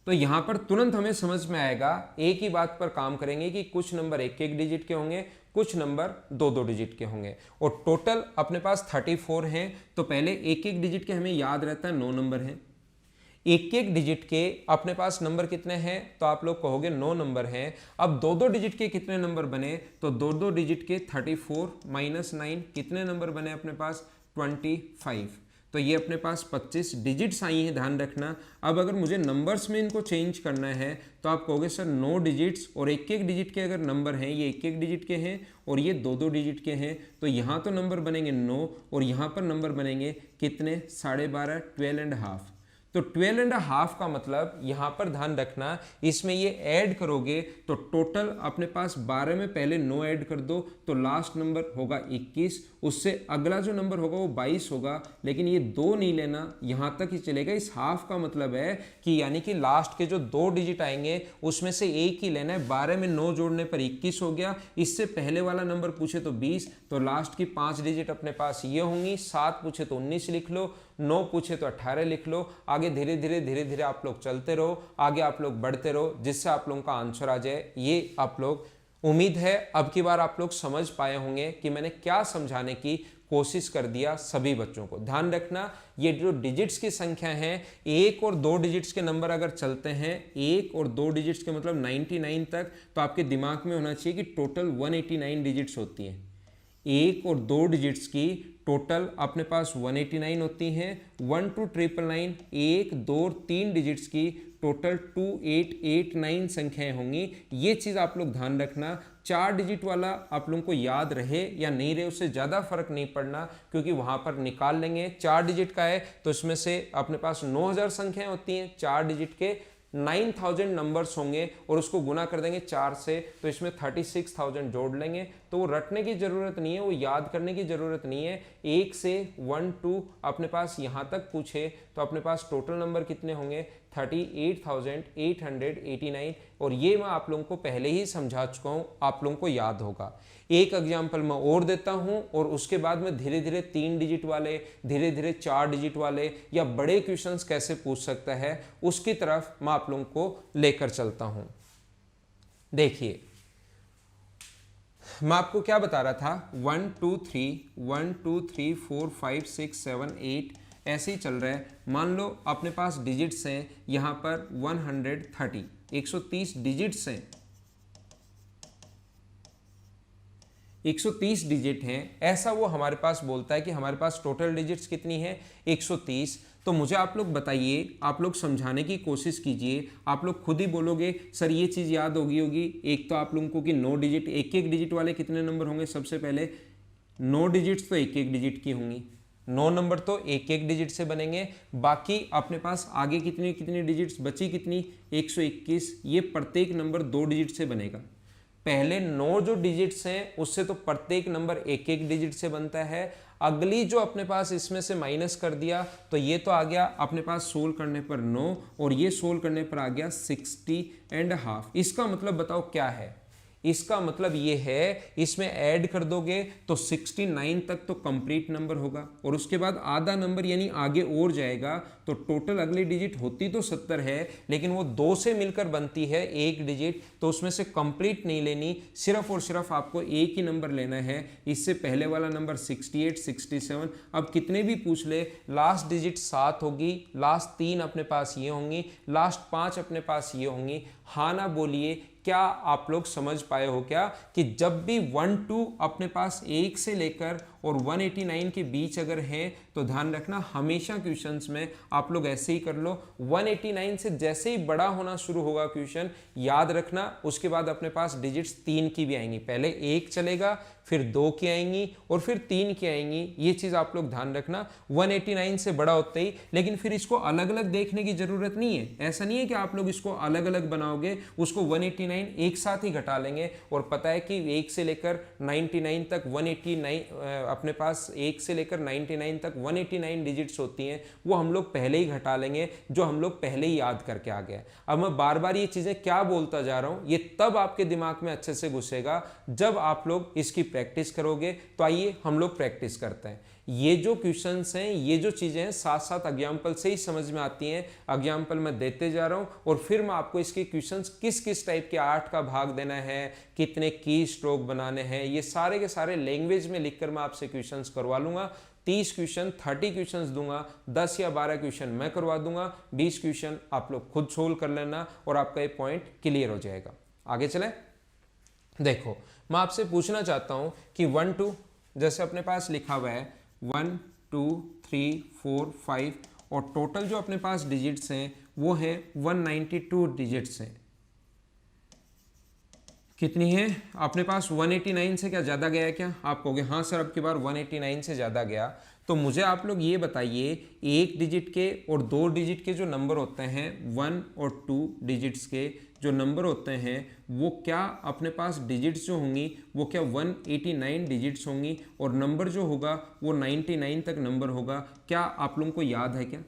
तो यहां पर तुरंत हमें समझ में आएगा, एक ही बात पर काम करेंगे कि कुछ नंबर 1-1 डिजिट के होंगे, कुछ नंबर 2-2 डिजिट के होंगे, और टोटल अपने पास 34 हैं। तो पहले 1-1 डिजिट के हमें याद रहता है 9 नंबर हैं। 1-1 डिजिट के अपने पास नंबर कितने हैं तो आप लोग कहोगे 9 नंबर हैं। अब 2-2 डिजिट के कितने नंबर बने तो 2-2 डिजिट के 34 - 9 कितने नंबर बने अपने पास 25। तो ये अपने पास 25 डिजिट्स आई हैं, ध्यान रखना। अब अगर मुझे नंबर्स में इनको चेंज करना है तो आप कहोगे सर 9 डिजिट्स और एक एक डिजिट के अगर नंबर हैं, ये एक एक डिजिट के हैं और ये दो दो डिजिट के हैं, तो यहाँ तो नंबर बनेंगे 9 और यहाँ पर नंबर बनेंगे कितने, 12.5, 12.5। तो 12.5 का मतलब यहाँ पर ध्यान रखना, इसमें ये ऐड करोगे तो टोटल अपने पास 12 में पहले 9 ऐड कर दो तो लास्ट नंबर होगा 21, उससे अगला जो नंबर होगा वो 22 होगा, लेकिन ये 2 नहीं लेना, यहाँ तक ही चलेगा। इस हाफ का मतलब है कि यानी कि लास्ट के जो 2 डिजिट आएंगे उसमें से एक ही लेना है। 12 में 9 जोड़ने पर 21 हो गया, इससे पहले वाला नंबर पूछे तो 20, तो लास्ट की 5 डिजिट अपने पास ये होंगी। 7 पूछे तो 19 लिख लो, 9 पूछे तो 18 लिख लो। आगे धीरे धीरे आप लोग चलते रहो, आगे आप लोग बढ़ते रहो, जिससे आप लोगों का आंसर आ जाए। ये आप लोग, उम्मीद है अब की बार आप लोग समझ पाए होंगे कि मैंने क्या समझाने की कोशिश कर दिया सभी बच्चों को। ध्यान रखना, ये जो डिजिट्स की संख्या है, 1 और 2 डिजिट्स के नंबर अगर चलते हैं, 1 और 2 डिजिट्स के मतलब 99 तक, तो आपके दिमाग में होना चाहिए कि टोटल 189 डिजिट्स होती हैं। 1 और 2 डिजिट्स की टोटल अपने पास 189 होती हैं। 1 to 999, 1, 2 और 3 डिजिट्स की टोटल 2889 संख्याएं होंगी। ये चीज़ आप लोग ध्यान रखना। 4 डिजिट वाला आप लोगों को याद रहे या नहीं रहे उससे ज़्यादा फर्क नहीं पड़ना, क्योंकि वहाँ पर निकाल लेंगे। 4 डिजिट का है तो इसमें से अपने पास 9000 संख्याएं होती हैं, 4 डिजिट के 9000 नंबर्स होंगे और उसको गुना कर देंगे 4 से, तो इसमें 36000 जोड़ लेंगे। तो वो रटने की ज़रूरत नहीं है, वो याद करने की ज़रूरत नहीं है। 1 से 1 2 अपने पास यहाँ तक पूछे तो अपने पास टोटल नंबर कितने होंगे, 38,889। और ये मैं आप लोगों को पहले ही समझा चुका हूँ, आप लोगों को याद होगा। एक एग्जाम्पल मैं और देता हूँ और उसके बाद में धीरे धीरे 3 डिजिट वाले, धीरे धीरे 4 डिजिट वाले या बड़े क्वेश्चंस कैसे पूछ सकता है उसकी तरफ मैं आप लोगों को लेकर चलता हूँ। देखिए, मैं आपको क्या बता रहा था, 1 2 3 4 5 6 7 8 ऐसे ही चल रहा है। मान लो अपने पास डिजिट्स हैं यहाँ पर 130, 130 डिजिट्स हैं, 130 डिजिट हैं, ऐसा वो हमारे पास बोलता है कि हमारे पास टोटल डिजिट्स कितनी है, 130। तो मुझे आप लोग बताइए, आप लोग समझाने की कोशिश कीजिए। आप लोग खुद ही बोलोगे सर ये चीज़ याद होगी। एक तो आप लोगों को कि 9 डिजिट, एक एक डिजिट वाले कितने नंबर होंगे, सबसे पहले 9 डिजिट्स तो एक एक डिजिट की होंगी, 9 नंबर तो एक एक डिजिट से बनेंगे। बाकी अपने पास आगे कितनी कितनी डिजिट्स बची, कितनी, 121। ये प्रत्येक नंबर 2 डिजिट से बनेगा। पहले 9 जो डिजिट्स हैं उससे तो प्रत्येक नंबर एक एक डिजिट से बनता है। अगली जो अपने पास इसमें से माइनस कर दिया तो ये तो आ गया अपने पास सोल्व करने पर 9 और ये सोल्व करने पर आ गया 60.5। इसका मतलब बताओ क्या है, इसका मतलब ये है इसमें ऐड कर दोगे तो 69 तक तो कंप्लीट नंबर होगा और उसके बाद आधा नंबर यानी आगे और जाएगा। तो टोटल अगली डिजिट होती तो 70 है, लेकिन वो 2 से मिलकर बनती है एक डिजिट, तो उसमें से कंप्लीट नहीं लेनी, सिर्फ और सिर्फ आपको एक ही नंबर लेना है। इससे पहले वाला नंबर 68, 67, अब कितने भी पूछ ले, लास्ट डिजिट 7 होगी, लास्ट 3 अपने पास ये होंगी, लास्ट 5 अपने पास ये होंगी। हाँ ना बोलिए, क्या आप लोग समझ पाए हो क्या कि जब भी 1 2 अपने पास 1 से लेकर और 189 के बीच अगर है तो ध्यान रखना हमेशा क्वेश्चंस में आप लोग ऐसे ही कर लो। 189 से जैसे ही बड़ा होना शुरू होगा क्वेश्चन, याद रखना उसके बाद अपने पास डिजिट्स 3 की भी आएंगी। पहले 1 चलेगा, फिर 2 की आएंगी और फिर 3 की आएंगी। ये चीज़ आप लोग ध्यान रखना 189 से बड़ा होते ही। लेकिन फिर इसको अलग अलग देखने की जरूरत नहीं है। ऐसा नहीं है कि आप लोग इसको अलग अलग बनाओगे, उसको 189 एक साथ ही घटा लेंगे। और पता है कि 1 से लेकर 99 तक 189 अपने पास 1 से लेकर 99 तक 189 डिजिट्स होती हैं, वो हम लोग पहले ही घटा लेंगे, जो हम लोग पहले ही याद करके आ गए। अब मैं बार बार ये चीज़ें क्या बोलता जा रहा हूँ, ये तब आपके दिमाग में अच्छे से घुसेगा जब आप लोग इसकी प्रैक्टिस करोगे। तो आइए हम लोग प्रैक्टिस करते हैं। ये जो क्वेश्चंस हैं, ये जो चीज़ें हैं, साथ साथ एग्जाम्पल से ही समझ में आती हैं। एग्जाम्पल मैं देते जा रहा हूँ और फिर मैं आपको इसके क्वेश्चंस किस किस टाइप के 8 का भाग देना है, कितने की स्ट्रोक बनाने हैं, ये सारे के सारे लैंग्वेज में लिखकर मैं आपसे क्वेश्चंस करवा लूँगा। 30 क्वेश्चन 30 क्वेश्चंस दूंगा, 10 या 12 क्वेश्चन मैं करवा दूंगा, 20 क्वेश्चन आप लोग खुद सोल्व कर लेना और आपका ये पॉइंट क्लियर हो जाएगा। आगे चलें। देखो, मैं आपसे पूछना चाहता हूं कि 1 2 जैसे अपने पास लिखा हुआ है 1 2 3 4 5 और टोटल जो अपने पास डिजिट्स हैं वो है 192 डिजिट्स हैं। कितनी है अपने पास? 189 से क्या ज़्यादा गया है क्या? आप कहोगे हाँ सर अब की बार 189 से ज़्यादा गया। तो मुझे आप लोग ये बताइए, एक डिजिट के और दो डिजिट के जो नंबर होते हैं 1 और 2 डिजिट्स के जो नंबर होते हैं वो क्या अपने पास डिजिट्स जो होंगी वो क्या 189 डिजिट्स होंगी और नंबर जो होगा वो 99 तक नंबर होगा। क्या आप लोगों को याद है क्या?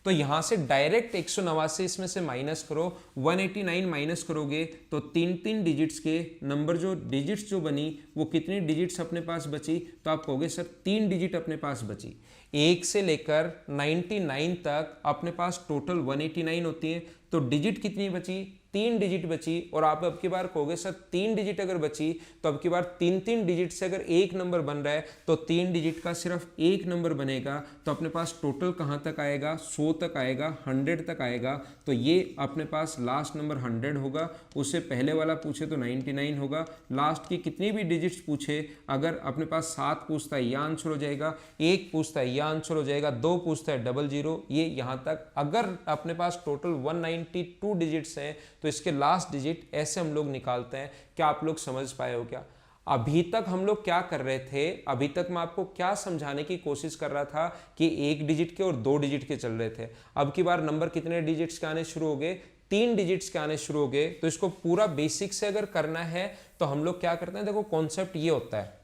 तो यहां से डायरेक्ट 189 इसमें से माइनस करो, 189 माइनस करोगे तो तीन तीन डिजिट्स के नंबर जो डिजिट्स जो बनी वो कितनी डिजिट्स अपने पास बची? तो आप कहोगे सर 3 डिजिट अपने पास बची। 1 से लेकर 99 तक अपने पास टोटल 189 होती है, तो डिजिट कितनी बची? 3 डिजिट बची। और आप अब की बार कहोगे सर 3 डिजिट अगर बची तो अब की बार 3 डिजिट से अगर एक नंबर बन रहा है तो 3 डिजिट का सिर्फ एक नंबर बनेगा, तो अपने पास टोटल कहाँ तक आएगा? 100 तक आएगा, 100 तक आएगा। तो ये अपने पास लास्ट नंबर 100 होगा। उससे पहले वाला पूछे तो 99 होगा। लास्ट की कितनी भी डिजिट्स पूछे, अगर अपने पास 7 पूछता है यह आंसर हो जाएगा, 1 पूछता है यह आंसर हो जाएगा, 2 पूछता है 00, ये यहाँ तक। अगर अपने पास टोटल 192 डिजिट्स हैं तो इसके लास्ट डिजिट ऐसे हम लोग निकालते हैं। क्या आप लोग समझ पाए हो क्या? अभी तक हम लोग क्या कर रहे थे? अभी तक मैं आपको क्या समझाने की कोशिश कर रहा था कि 1 डिजिट के और 2 डिजिट के चल रहे थे। अब की बार नंबर कितने डिजिट्स के आने शुरू हो गए? 3 डिजिट्स के आने शुरू हो गए। तो इसको पूरा बेसिक से अगर करना है तो हम लोग क्या करते हैं, देखो कॉन्सेप्ट ये होता है,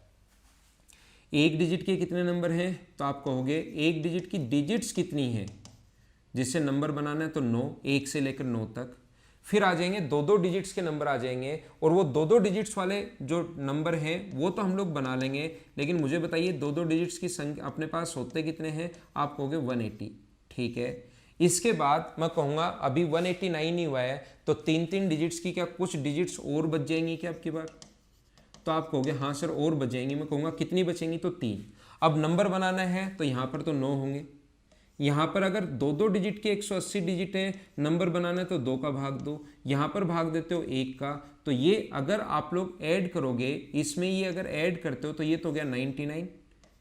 1 डिजिट के कितने नंबर हैं? तो आप कहोगे 1 डिजिट की डिजिट्स कितनी है जिससे नंबर बनाना है, तो 9, 1 से लेकर 9 तक। फिर आ जाएंगे 2-2 डिजिट्स के नंबर आ जाएंगे, और वो 2-2 डिजिट्स वाले जो नंबर हैं वो तो हम लोग बना लेंगे, लेकिन मुझे बताइए 2-2 डिजिट्स की संख्या अपने पास होते कितने हैं? आप कहोगे 180, ठीक है। इसके बाद मैं कहूँगा अभी 189 ही हुआ है, तो 3-3 डिजिट्स की क्या कुछ डिजिट्स और बच जाएंगी क्या आपकी बार? तो आप कहोगे हाँ सर और बच जाएंगी। मैं कहूँगा कितनी बचेंगी? तो 3। अब नंबर बनाना है तो यहाँ पर तो 9 होंगे। यहाँ पर अगर 2-2 डिजिट के 180 डिजिट हैं, नंबर बनाना है तो 2 का भाग दो, यहाँ पर भाग देते हो 1 का। तो ये अगर आप लोग ऐड करोगे, इसमें ये अगर ऐड करते हो तो ये तो हो गया 99,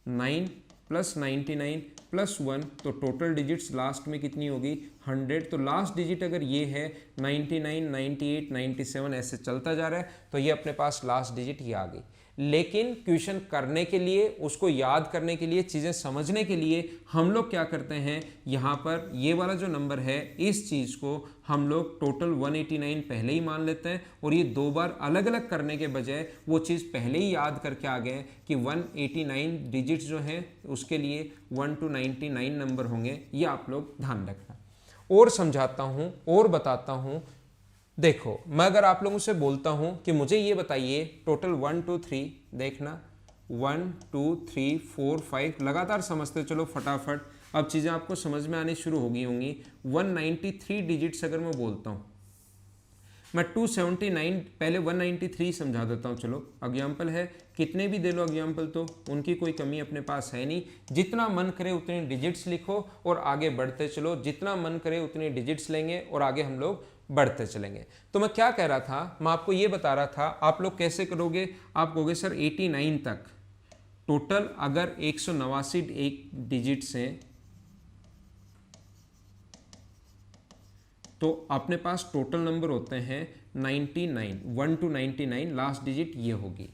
9 + 99 + 1, तो टोटल डिजिट्स लास्ट में कितनी होगी? 100। तो लास्ट डिजिट अगर ये है 99, 98, 97 ऐसे चलता जा रहा है, तो ये अपने पास लास्ट डिजिट ये आ गई। लेकिन क्वेश्चन करने के लिए, उसको याद करने के लिए, चीज़ें समझने के लिए हम लोग क्या करते हैं, यहाँ पर ये वाला जो नंबर है इस चीज़ को हम लोग टोटल 189 पहले ही मान लेते हैं, और ये 2 बार अलग अलग करने के बजाय वो चीज़ पहले ही याद करके आ गए कि 189 डिजिट्स जो हैं उसके लिए 1 to 99 नंबर होंगे। ये आप लोग ध्यान रखना। और समझाता हूँ और बताता हूँ। देखो मैं अगर आप लोगों से बोलता हूं कि मुझे ये बताइए टोटल 1 2 3, देखना 1 2 3 4 5, लगातार समझते चलो फटाफट, अब चीज़ें आपको समझ में आनी शुरू हो गई होंगी। 193 डिजिट्स अगर मैं बोलता हूं, मैं 279 पहले 193 समझा देता हूं। चलो एग्जाम्पल है, कितने भी दे लो एग्जाम्पल, तो उनकी कोई कमी अपने पास है नहीं। जितना मन करे उतने डिजिट्स लिखो और आगे बढ़ते चलो, जितना मन करे उतने डिजिट्स लेंगे और आगे हम लोग बढ़ते चलेंगे। तो मैं क्या कह रहा था, मैं आपको ये बता रहा था आप लोग कैसे करोगे। आप कहोगे सर 89 तक टोटल अगर 189 एक डिजिट्स हैं तो अपने पास टोटल नंबर होते हैं 99, 1 to 99, लास्ट डिजिट ये होगी।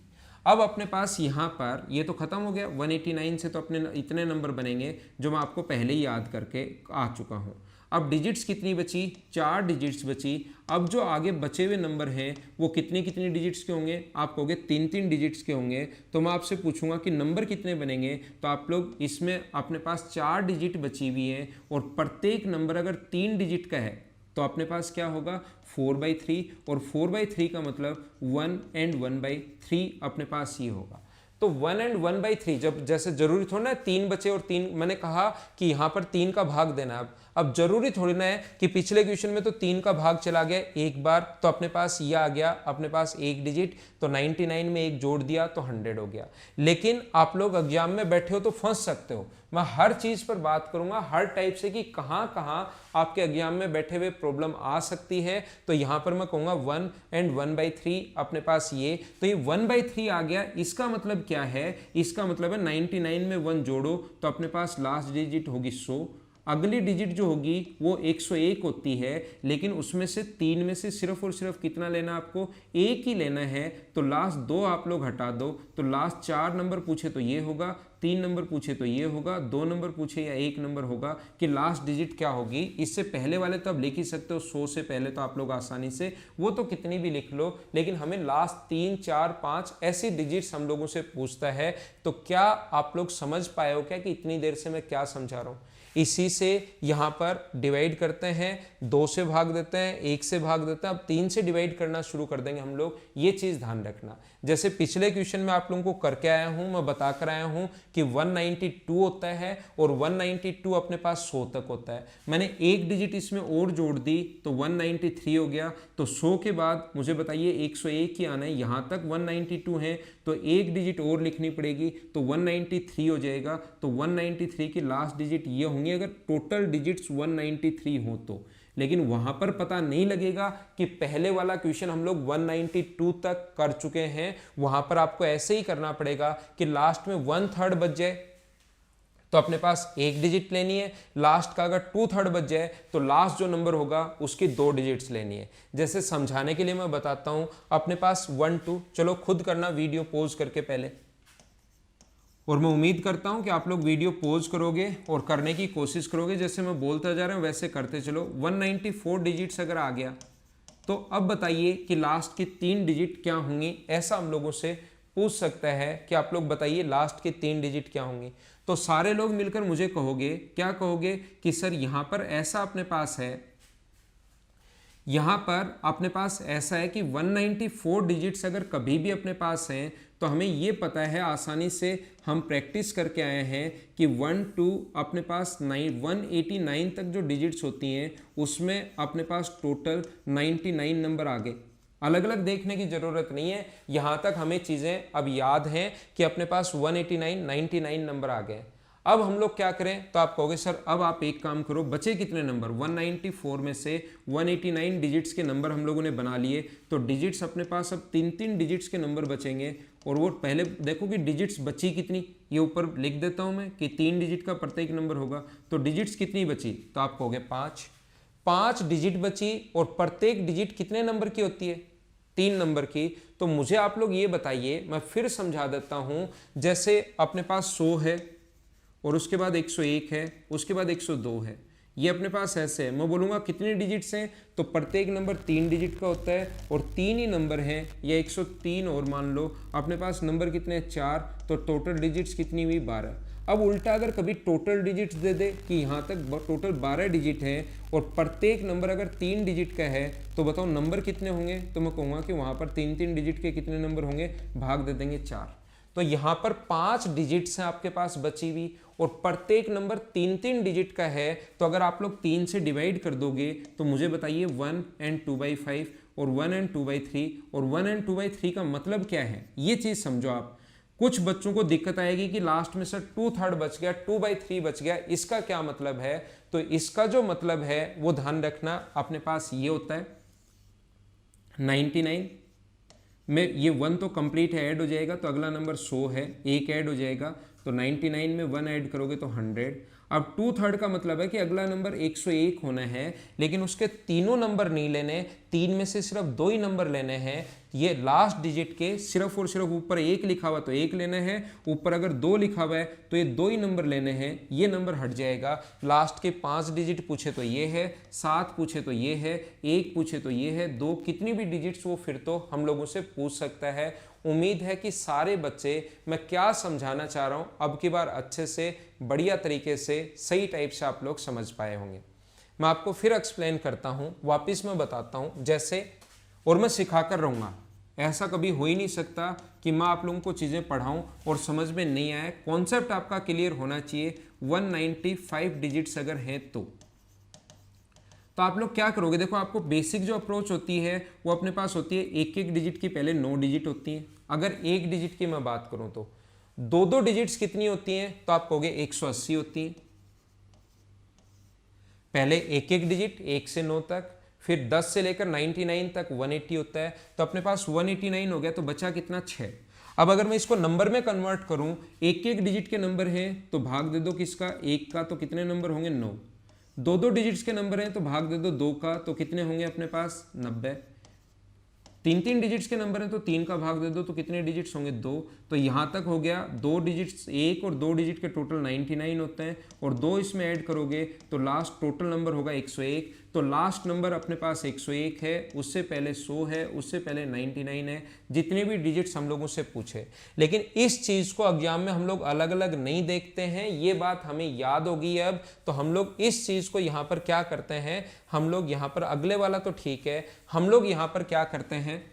अब अपने पास यहाँ पर ये तो खत्म हो गया, 189 से तो अपने इतने नंबर बनेंगे जो मैं आपको पहले ही याद करके आ चुका हूँ। अब डिजिट्स कितनी बची? 4 डिजिट्स बची। अब जो आगे बचे हुए नंबर हैं वो कितनी कितनी डिजिट्स के होंगे? आप कहोगे 3-3 डिजिट्स के होंगे। तो मैं आपसे पूछूंगा कि नंबर कितने बनेंगे, तो आप लोग इसमें अपने पास 4 डिजिट बची हुई है और प्रत्येक नंबर अगर 3 डिजिट का है तो अपने पास क्या होगा? 4/3, और 4/3 का मतलब 1 and 1/3 अपने पास ये होगा। तो 1 and 1/3 जब जैसे जरूरी थोड़ा ना 3 बचे और 3, मैंने कहा कि यहाँ पर 3 का भाग देना है। अब जरूरी थोड़ी ना है कि पिछले क्वेश्चन में तो 3 का भाग चला गया एक बार तो अपने पास ये आ गया, अपने पास एक डिजिट, तो 99 में एक जोड़ दिया तो 100 हो गया। लेकिन आप लोग एग्जाम में बैठे हो तो फंस सकते हो। मैं हर चीज पर बात करूंगा, हर टाइप से कि कहां कहां आपके एग्जाम में बैठे हुए प्रॉब्लम आ सकती है। तो यहां पर मैं कहूंगा 1 एंड 1/3 अपने पास ये, तो ये 1/3 आ गया। इसका मतलब क्या है? इसका मतलब है 99 में 1 जोड़ो तो अपने पास लास्ट डिजिट होगी 100, अगली डिजिट जो होगी वो 101 होती है, लेकिन उसमें से 3 में से सिर्फ और सिर्फ कितना लेना आपको? एक ही लेना है। तो लास्ट 2 आप लोग हटा दो, तो लास्ट 4 नंबर पूछे तो ये होगा, 3 नंबर पूछे तो ये होगा, 2 नंबर पूछे या 1 नंबर होगा कि लास्ट डिजिट क्या होगी। इससे पहले वाले तो आप लिख ही सकते हो, 100 से पहले तो आप लोग आसानी से वो तो कितनी भी लिख लो, लेकिन हमें लास्ट 3, 4, 5 ऐसी डिजिट्स हम लोगों से पूछता है। तो क्या आप लोग समझ पाए हो क्या कि इतनी देर से मैं क्या समझा रहा हूँ? इसी से यहाँ पर डिवाइड करते हैं, 2 से भाग देते हैं, 1 से भाग देते हैं, अब 3 से डिवाइड करना शुरू कर देंगे हम लोग। ये चीज़ ध्यान रखना। जैसे पिछले क्वेश्चन में आप लोगों को करके आया हूँ, मैं बता कर आया हूँ कि 192 होता है और 192 अपने पास 100 तक होता है। मैंने एक डिजिट इसमें और जोड़ दी तो 193 हो गया। तो 100 के बाद मुझे बताइए 101 ही आना है, यहाँ तक 192 है तो एक डिजिट और लिखनी पड़ेगी तो 193 हो जाएगा। तो 193 की लास्ट डिजिट ये होंगी अगर टोटल डिजिट्स 193 हो तो। लेकिन वहां पर पता नहीं लगेगा कि पहले वाला क्वेश्चन हम लोग 192 तक कर चुके हैं। वहां पर आपको ऐसे ही करना पड़ेगा कि लास्ट में 1/3 बच जाए तो अपने पास एक डिजिट लेनी है, लास्ट का अगर 2/3 बच जाए तो लास्ट जो नंबर होगा उसकी 2 डिजिट्स लेनी है। जैसे समझाने के लिए मैं बताता हूं, अपने पास 1 2, चलो खुद करना वीडियो पॉज करके पहले, और मैं उम्मीद करता हूं कि आप लोग वीडियो पॉज करोगे और करने की कोशिश करोगे। जैसे मैं बोलता जा रहा हूं वैसे करते चलो। 194 डिजिट्स अगर आ गया तो अब बताइए कि लास्ट की 3 डिजिट क्या होंगी। ऐसा हम लोगों से पूछ सकता है कि आप लोग बताइए लास्ट की 3 डिजिट क्या होंगी। तो सारे लोग मिलकर मुझे कहोगे, क्या कहोगे कि सर यहां पर ऐसा अपने पास है, यहां पर अपने पास ऐसा है कि 194 डिजिट्स अगर कभी भी अपने पास हैं तो हमें ये पता है, आसानी से हम प्रैक्टिस करके आए हैं कि 1 2 अपने पास 189 तक जो डिजिट्स होती हैं उसमें अपने पास टोटल 99 नंबर आ गए। अलग अलग देखने की जरूरत नहीं है, यहां तक हमें चीजें अब याद हैं कि अपने पास 189 99 नंबर आ गए। अब हम लोग क्या करें? तो आप कहोगे सर अब आप एक काम करो, बचे कितने नंबर? 194 में से 189 डिजिट्स के नंबर हम लोगों ने बना लिए, तो डिजिट्स अपने पास अब 3 डिजिट्स के नंबर बचेंगे। और वो पहले देखो कि डिजिट्स बची कितनी, ये ऊपर लिख देता हूं मैं कि 3 डिजिट का प्रत्येक नंबर होगा। तो डिजिट्स कितनी बची? तो आप कहोगे 5 डिजिट बची और प्रत्येक डिजिट कितने नंबर की होती है? 3 नंबर की। तो मुझे आप लोग ये बताइए, मैं फिर समझा देता हूं। जैसे अपने पास 100 है और उसके बाद 101 है, उसके बाद 102 है, ये अपने पास ऐसे है। मैं बोलूँगा कितने डिजिट्स हैं, तो प्रत्येक नंबर 3 डिजिट का होता है और 3 ही नंबर हैं, या 103 और मान लो अपने पास नंबर कितने हैं? 4, तो टोटल डिजिट्स कितनी हुई? 12। अब उल्टा अगर कभी टोटल डिजिट्स दे दे कि यहाँ तक टोटल 12 डिजिट हैं और प्रत्येक नंबर अगर 3 डिजिट का है तो बताओ नंबर कितने होंगे? तो मैं कहूँगा कि वहाँ पर 3 डिजिट के कितने नंबर होंगे? भाग दे देंगे 4। तो यहाँ पर 5 डिजिट्स हैं आपके पास बची हुई और प्रत्येक नंबर 3 डिजिट का है। तो अगर आप लोग 3 से डिवाइड कर दोगे तो मुझे बताइए 1 and 2/5 और 1 and 2/3 और 1 and 2/3 का मतलब क्या है? ये चीज़ समझो आप। कुछ बच्चों को दिक्कत आएगी कि लास्ट में सर 2/3 बच गया, 2/3 बच गया, इसका क्या मतलब है? तो इसका जो मतलब है वो ध्यान रखना, अपने पास ये होता है 99 में ये 1 तो कंप्लीट है, ऐड हो जाएगा तो अगला नंबर 100 है, एक ऐड हो जाएगा तो 99 में 1 ऐड करोगे तो 100। अब 2/3 का मतलब है कि अगला नंबर 101 होना है, लेकिन उसके तीनों नंबर नहीं लेने, 3 में से सिर्फ 2 ही नंबर लेने हैं। ये लास्ट डिजिट के सिर्फ और सिर्फ ऊपर 1 लिखा हुआ तो 1 लेना है, ऊपर अगर 2 लिखा हुआ है तो ये 2 ही नंबर लेने हैं, ये नंबर हट जाएगा। लास्ट के 5 डिजिट पूछे तो ये है, 7 पूछे तो ये है, 1 पूछे तो ये है, 2 कितनी भी डिजिट्स वो फिर तो हम लोगों से पूछ सकता है। उम्मीद है कि सारे बच्चे मैं क्या समझाना चाह रहा हूं अब की बार अच्छे से, बढ़िया तरीके से, सही टाइप से आप लोग समझ पाए होंगे। मैं आपको फिर एक्सप्लेन करता हूं, वापस मैं बताता हूं जैसे, और मैं सिखा कर रहूँगा। ऐसा कभी हो ही नहीं सकता कि मैं आप लोगों को चीज़ें पढ़ाऊं और समझ में नहीं आए। कॉन्सेप्ट आपका क्लियर होना चाहिए। 195 डिजिट्स अगर हैं तो तो आप लोग क्या करोगे, देखो आपको बेसिक जो अप्रोच होती है वो अपने पास होती है एक एक डिजिट की पहले 9 डिजिट होती हैं। अगर एक डिजिट की मैं बात करूं तो दो दो डिजिट्स कितनी होती हैं, तो आप कहोगे 180 होती हैं। पहले एक एक डिजिट 1 से 9 तक, फिर 10 से लेकर 99 तक 180 होता है। तो अपने पास 189 हो गया, तो बचा कितना 6। अब अगर मैं इसको नंबर में कन्वर्ट करूं, एक एक डिजिट के नंबर हैं तो भाग दे दो किसका, एक का, तो कितने नंबर होंगे 9। दो दो डिजिट्स के नंबर हैं तो भाग दे दो 2 का, तो कितने होंगे अपने पास 90। तीन तीन डिजिट्स के नंबर हैं तो 3 का भाग दे दो, तो कितने डिजिट्स होंगे 2। तो यहां तक हो गया, 2 डिजिट्स, एक और 2 डिजिट के टोटल 99 होते हैं, और 2 इसमें ऐड करोगे तो लास्ट टोटल नंबर होगा 101। तो लास्ट नंबर अपने पास 101 है, उससे पहले 100 है, उससे पहले 99 है, जितने भी डिजिट्स हम लोगों से पूछे। लेकिन इस चीज को एग्जाम में हम लोग अलग अलग नहीं देखते हैं, ये बात हमें याद होगी अब। तो हम लोग इस चीज को यहाँ पर क्या करते हैं, हम लोग यहाँ पर अगले वाला तो ठीक है, हम लोग यहाँ पर क्या करते हैं,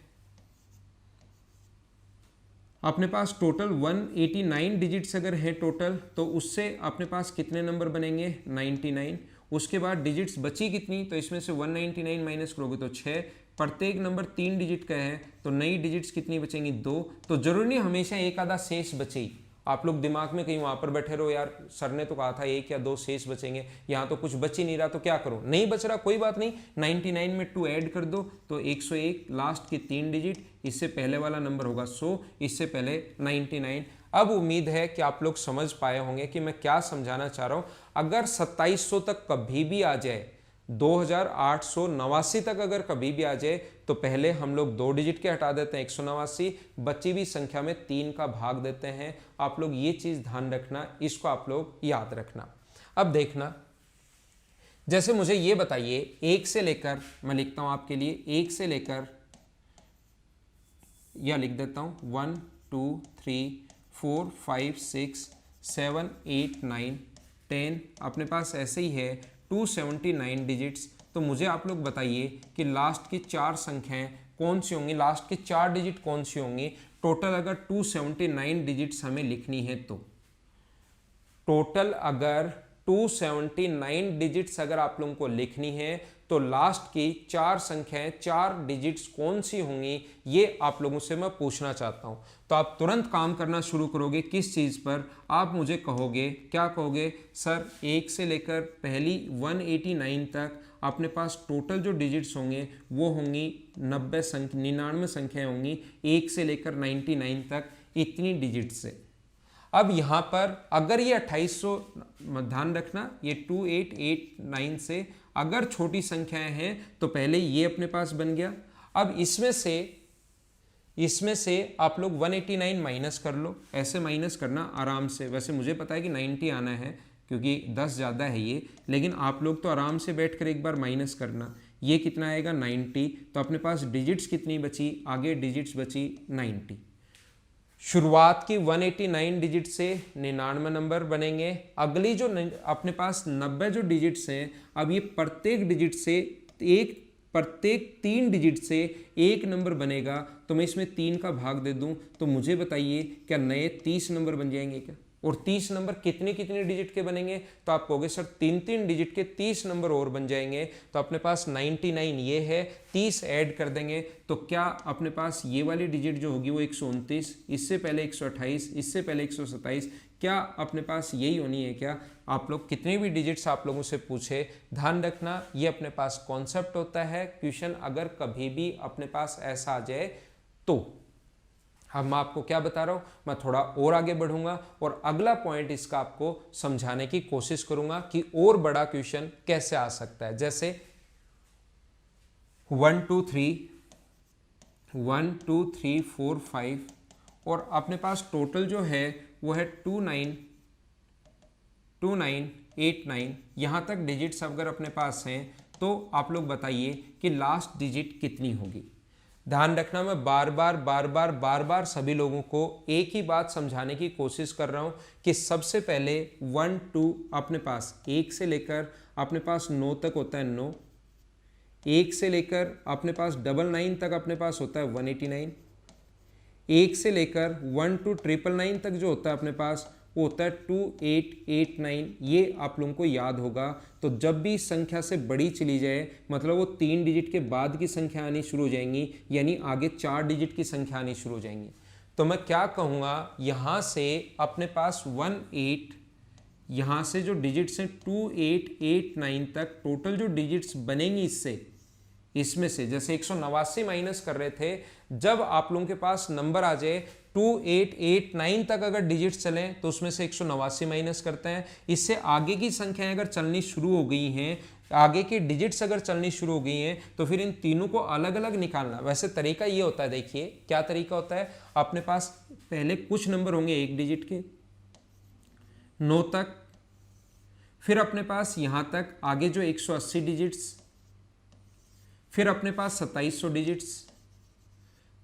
अपने पास टोटल 189 डिजिट्स अगर है टोटल, तो उससे अपने पास कितने नंबर बनेंगे 99। उसके बाद डिजिट्स बची कितनी, तो इसमें से 199 माइनस करोगे तो 6। प्रत्येक नंबर 3 डिजिट का है, तो नई डिजिट्स कितनी बचेंगी 2। तो जरूरी नहीं हमेशा एक आधा शेष बचे ही। आप लोग दिमाग में कहीं वहां पर बैठे रहो, यार सर ने तो कहा था 1 या 2 शेष बचेंगे, यहाँ तो कुछ बच ही नहीं रहा, तो क्या करो, नहीं बच रहा कोई बात नहीं, 99 में 2 ऐड कर दो तो 101, लास्ट की 3 डिजिट, इससे पहले वाला नंबर होगा 100, इससे पहले 99। अब उम्मीद है कि आप लोग समझ पाए होंगे कि मैं क्या समझाना चाह रहा हूं। अगर 2700 तक कभी भी आ जाए, 2889 तक अगर कभी भी आ जाए, तो पहले हम लोग 2 डिजिट के हटा देते हैं 189, बची हुई संख्या में 3 का भाग देते हैं। आप लोग ये चीज ध्यान रखना, इसको आप लोग याद रखना। अब देखना, जैसे मुझे ये बताइए, 1 से लेकर, मैं लिखता हूं आपके लिए, 1 से लेकर, या लिख देता हूं 1 2 3 4 5 6 7 8 9 10, अपने पास ऐसे ही है 279 डिजिट्स। तो मुझे आप लोग बताइए कि लास्ट की 4 संख्याएं कौन सी होंगी, लास्ट के 4 डिजिट कौन सी होंगी। टोटल अगर 279 डिजिट्स हमें लिखनी है, तो टोटल अगर 279 डिजिट्स अगर आप लोगों को लिखनी है, तो लास्ट की 4 संख्याएं, 4 डिजिट्स कौन सी होंगी, ये आप लोगों से मैं पूछना चाहता हूं। तो आप तुरंत काम करना शुरू करोगे किस चीज पर, आप मुझे कहोगे, क्या कहोगे, सर 1 से लेकर पहली 189 तक अपने पास टोटल जो डिजिट्स होंगे वो होंगी 99 संख्याएं होंगी, 1 से लेकर 99 तक, इतनी डिजिट से। अब यहां पर अगर ये 2800, ध्यान रखना ये 2889 से अगर छोटी संख्याएं हैं तो पहले ये अपने पास बन गया। अब इसमें से आप लोग 189 माइनस कर लो, ऐसे माइनस करना आराम से। वैसे मुझे पता है कि 90 आना है क्योंकि 10 ज़्यादा है ये, लेकिन आप लोग तो आराम से बैठकर एक बार माइनस करना। ये कितना आएगा 90, तो अपने पास डिजिट्स कितनी बची, आगे डिजिट्स बची 90। शुरुआत की 189 डिजिट से 99 नंबर बनेंगे। अगली जो अपने पास 90 जो डिजिट्स हैं, अब ये प्रत्येक डिजिट से प्रत्येक 3 डिजिट से एक नंबर बनेगा, तो मैं इसमें 3 का भाग दे दूं, तो मुझे बताइए क्या नए 30 नंबर बन जाएंगे क्या। और 30 नंबर कितने कितने डिजिट के बनेंगे, तो आप कहोगे सर 3 डिजिट के 30 नंबर और बन जाएंगे। तो अपने पास 99 ये है, 30 ऐड कर देंगे, तो क्या अपने पास ये वाली डिजिट जो होगी वो 129, इससे पहले 128, इससे पहले 127, क्या अपने पास यही होनी है क्या। आप लोग कितने भी डिजिट्स आप लोगों से पूछे, ध्यान रखना ये अपने पास कॉन्सेप्ट होता है। क्वेश्चन अगर कभी भी अपने पास ऐसा आ जाए, तो अब मैं आपको क्या बता रहा हूं, मैं थोड़ा और आगे बढ़ूंगा और अगला पॉइंट इसका आपको समझाने की कोशिश करूंगा कि और बड़ा क्वेश्चन कैसे आ सकता है। जैसे 1 2 3 4 5 और अपने पास टोटल जो है वो है 2989, यहां तक डिजिट्स अगर अपने पास हैं, तो आप लोग बताइए कि लास्ट डिजिट कितनी होगी। ध्यान रखना, मैं बार बार सभी लोगों को एक ही बात समझाने की कोशिश कर रहा हूं कि सबसे पहले 1 2 अपने पास 1 से लेकर अपने पास 9 तक होता है 9, 1 से लेकर अपने पास 99 तक अपने पास होता है 189, 1 से लेकर 1 to 999 तक जो होता है अपने पास वो होता है 2889। ये आप लोगों को याद होगा। तो जब भी इस संख्या से बड़ी चली जाए मतलब वो 3 डिजिट के बाद की संख्या आनी शुरू हो जाएंगी, यानी आगे 4 डिजिट की संख्या आनी शुरू हो जाएंगी। तो मैं क्या कहूँगा, यहाँ से अपने पास 18, यहाँ से जो डिजिट्स हैं 2889 तक टोटल जो डिजिट्स बनेंगी इसमें से जैसे 189 माइनस कर रहे थे, जब आप लोगों के पास नंबर आ जाए 2889 तक अगर डिजिट्स चलें तो उसमें से 189 माइनस करते हैं। इससे आगे की संख्याएं अगर चलनी शुरू हो गई हैं, आगे के डिजिट्स अगर चलनी शुरू हो गई हैं, तो फिर इन तीनों को अलग अलग निकालना। वैसे तरीका ये होता है, देखिए क्या तरीका होता है। अपने पास पहले कुछ नंबर होंगे 1 डिजिट के 9 तक, फिर अपने पास यहां तक आगे जो 180 डिजिट्स, फिर अपने पास 2700 डिजिट्स।